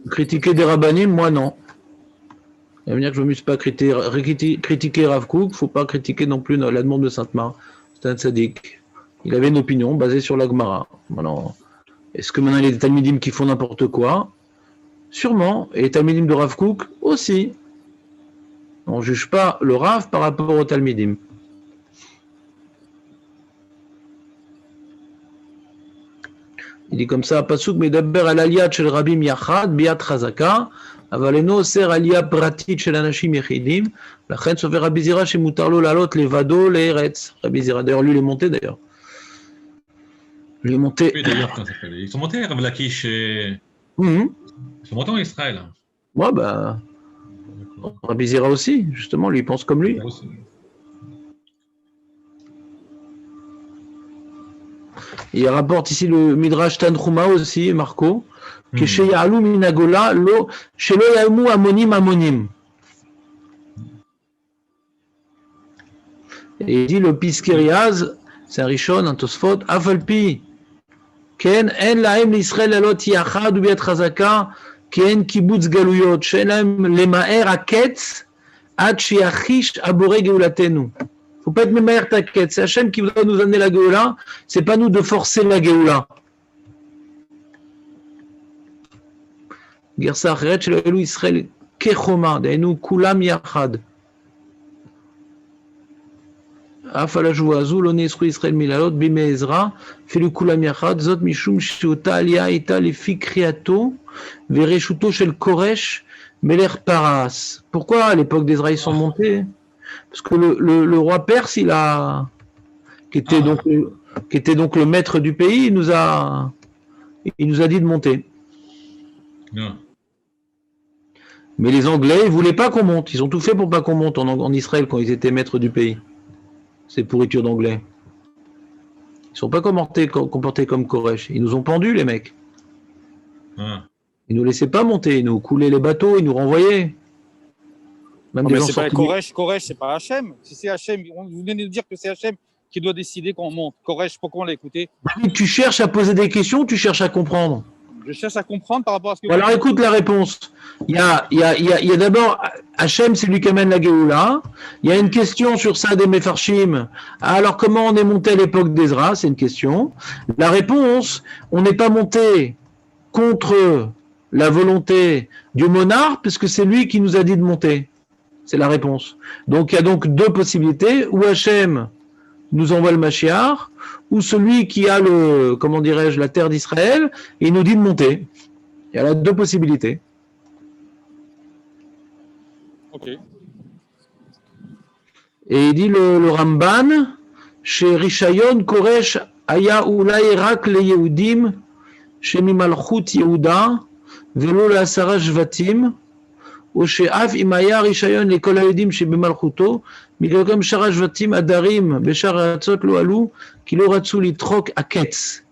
Critiquer des rabbanim, moi non. Ça veut dire que je ne me suis pas critiquer Rav Kook, il ne faut pas critiquer non plus la demande de Sainte-Mare. C'est un tzaddik. Il avait une opinion basée sur la Gemara. Est-ce que maintenant il y a des Talmidim qui font n'importe quoi? Sûrement. Et les Talmidim de Rav Kook aussi. On ne juge pas le Rav par rapport aux Talmidim. Il dit comme ça, Pasuk medaber al aliyat shel rabim yachad biat chazaka, אבל אינו אוסר עלייה פרטית של אנשים יחידים, לכן סובר רבי זירא שמותר לו לעלות לבדו לארץ. רבי זירא, d'ailleurs, lui, il est monté d'ailleurs. Il est monté. Oui, d'ailleurs, ils sont montés à Rav Lakish. Ils sont montés en Israël. Ouais, bah. Rabbi Zira aussi, justement, lui, il pense comme lui. Il rapporte ici le Midrash Tanchuma aussi, Marco. כשיעלו מן הגולה, שלא יאיימו המונים המונים. Et il dit le Piskeriaz, c'est un Rishon, un Tosfot, אף על פי, כן, אין להם לישראל לעלות יחד וביד חזקה, כי אין קיבוץ גלויות, שאין להם למהר הקץ, עד שיחיש הבורא גאולתנו. Faut pas être ממהר ta quête, c'est Hachem qui doit nous amener la Géoula, c'est pas nous de forcer la Géoula. גרסה אחרת של אלו ישראל כחומה, דהיינו כולם יחד. אף על השבועה הזו לא נאסרו ישראל מלעלות בימי עזרא, אפילו כולם יחד, זאת משום שאותה עלייה הייתה לפי קריאתו ורשותו של כורש Meler Paras. Pourquoi à l'époque d'Ezra ils sont montés? Parce que le roi Perse, qui était donc le maître du pays, il nous a dit de monter. Non. Mais les Anglais, ils voulaient pas qu'on monte. Ils ont tout fait pour pas qu'on monte en Israël quand ils étaient maîtres du pays. Ces pourritures d'Anglais. Ils sont pas comportés comme Koresh. Ils nous ont pendus, les mecs. Ah. Ils nous laissaient pas monter. Ils nous coulaient les bateaux. Ils nous renvoyaient. Même Non, des mais gens c'est pas sortis Koresh, c'est pas Hachem. Si c'est Hachem, vous venez de nous dire que c'est Hachem qui doit décider qu'on monte. Koresh, pourquoi on l'a écouté? Tu cherches à poser des questions, tu cherches à comprendre. Je cherche à comprendre par rapport à ce que Alors écoute la réponse. Il y a d'abord Hachem, c'est lui qui amène la Géoula. Il y a une question sur ça des Mefarshim. Alors comment on est monté à l'époque d'Ezra? C'est une question. La réponse, on n'est pas monté contre la volonté du monarque, puisque c'est lui qui nous a dit de monter. C'est la réponse. Donc il y a donc deux possibilités. Ou Hachem nous envoie le Mashiach, ou celui qui a la terre d'Israël, et il nous dit de monter. Il y a là deux possibilités. Ok. Et il dit le Ramban, chez Rishayon Koresh Aya Ulay Rak le Yehudim, chez Mimalchut Yehuda, Velo la Asara Shvatim, ou chez Af Imaya Rishayon le Kol Yehudim chez Bimalchuto, Mikalkom Shara Shvatim Adarim, Beshar Ratzot Lo Alou, Kilo Ratsu Litrok Aketz.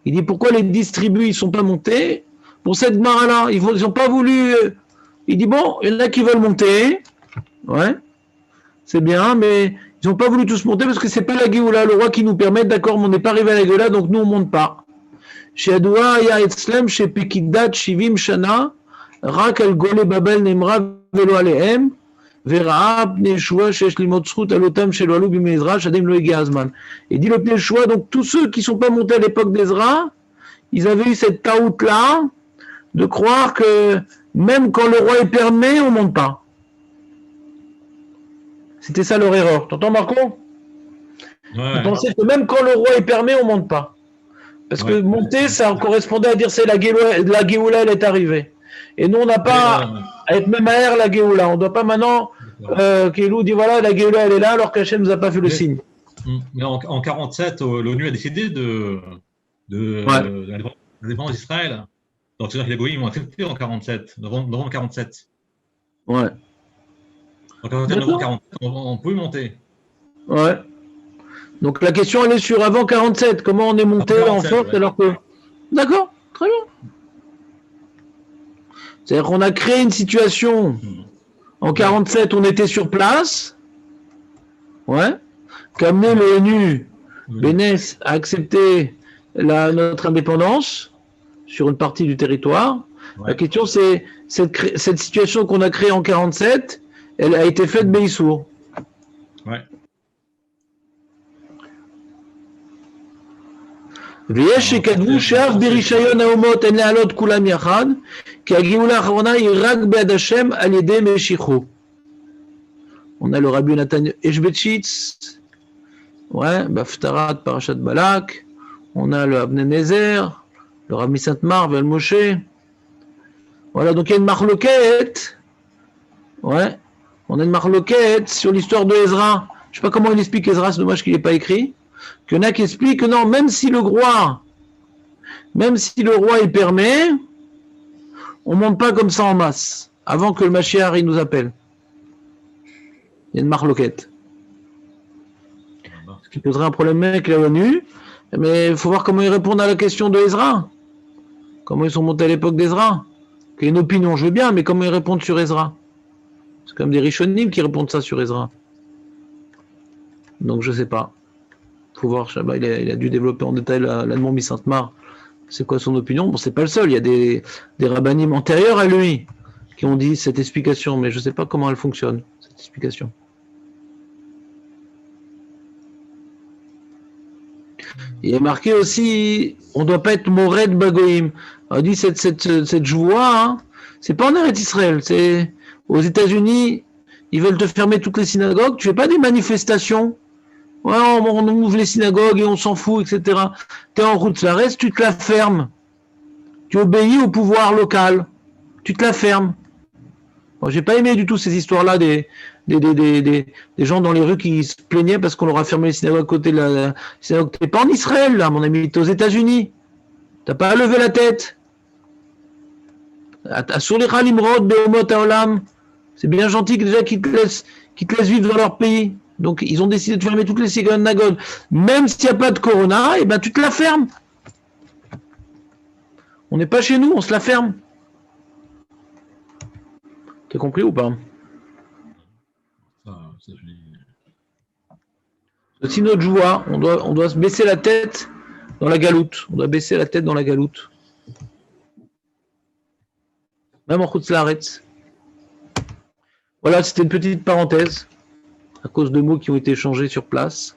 Il dit pourquoi les 10 tribus ils sont pas montés pour cette Gemara-là, ils n'ont pas voulu. Il dit bon, il y en a qui veulent monter, ouais, c'est bien, mais ils n'ont pas voulu tous monter parce que c'est pas la Géoula, le roi qui nous permet, d'accord, mais on n'est pas arrivé à la Géoula, donc nous on monte pas. Chez Adoua, il y a Etzlem, chez Pekidat, Shivim Shana, Rak al Gole Babel Nemra Velo Alehem, Veraab Neshua, Shesh Limot Zchut Alotam Shelo Alou Bimezra, Shadem Lo Ege Azman. Et dit le Neshua, donc tous ceux qui ne sont pas montés à l'époque d'Ezra, ils avaient eu cette taout-là de croire que même quand le roi est permis, on ne monte pas. C'était ça leur erreur. T'entends, Marco? Ouais. Ils pensaient que même quand le roi est permis, on ne monte pas. Parce que monter, ça correspondait à dire c'est la Géoula, elle est arrivée. Et nous, on n'a pas à être même à la Géoula. On ne doit pas maintenant Kéhlou dit voilà, la Géoula, elle est là, alors qu'Hachem ne nous a pas fait le signe. Mais en 1947, l'ONU a décidé de l'indépendance d'Israël. Donc, c'est-à-dire que les Goïms ont accepté en 1947, novembre 1947. Ouais. Donc, en novembre 1947, on peut monter. Ouais. Donc, la question, elle est sur avant 1947. Comment on est monté en force alors que. D'accord, très bien. C'est-à-dire qu'on a créé une situation. En 1947, on était sur place. Ouais. Qu'a amené l'ONU, Bénès, à accepter notre indépendance sur une partie du territoire. Ouais. La question, c'est cette situation qu'on a créée en 1947, elle a été faite Beissour. Ouais. ויש שכתבו שאף ברישיון האומות אין להעלות כולם יחד, כי הגאולה האחרונה היא רק ביד השם על ידי משיחו. On a le Rabbi Nathan Eshbetchitz, ouais, Baftarat Parashat Balak, on a le Abne Nezer, le Rabbi Saint-Marc, Vel Moshe. Voilà, donc il y a une marloquette, ouais, on a une marloquette sur l'histoire de Ezra. Je ne sais pas comment il explique Ezra, c'est dommage qu'il n'ait pas écrit. Qu'il y en a qui expliquent que non, même si le roi il permet, on ne monte pas comme ça en masse, avant que le Mashiach il nous appelle. Il y a une marloquette. Ce qui poserait un problème avec la ONU, mais il faut voir comment ils répondent à la question de Ezra. Comment ils sont montés à l'époque d'Ezra. Qu'il y ait une opinion, je veux bien, mais comment ils répondent sur Ezra. C'est comme des Rishonim qui répondent ça sur Ezra. Donc je ne sais pas. Il faut voir, il a dû développer en détail l'Admon Sainte-Mar. C'est quoi son opinion? Bon, c'est pas le seul, il y a des rabbinim antérieurs à lui qui ont dit cette explication, mais je ne sais pas comment elle fonctionne, cette explication. Il est marqué aussi, on ne doit pas être Mored Bagoïm. On dit cette joie, hein, c'est pas en Eretz Israël, c'est aux États-Unis, ils veulent te fermer toutes les synagogues, tu fais pas des manifestations. Ouais, on ouvre les synagogues et on s'en fout, etc. Tu es en route, ça reste, tu te la fermes. Tu obéis au pouvoir local. Tu te la fermes. Moi, j'ai pas aimé du tout ces histoires-là des gens dans les rues qui se plaignaient parce qu'on leur a fermé les synagogues à côté de la synagogue. T'es pas en Israël, là, mon ami, t'es aux États-Unis. T'as pas à lever la tête. Sur les Khalimrod, Behomot Haolam, c'est bien gentil que déjà qu'ils te laissent vivre dans leur pays. Donc, ils ont décidé de fermer toutes les synagogues. Même s'il n'y a pas de corona, eh ben, tu te la fermes. On n'est pas chez nous, on se la ferme. T'as compris ou pas? Ça, je dis. C'est aussi notre joie. On doit se baisser la tête dans la galoute. On doit baisser la tête dans la galoute. Même en Chutz Laaretz. Voilà, c'était une petite parenthèse à cause de mots qui ont été échangés sur place.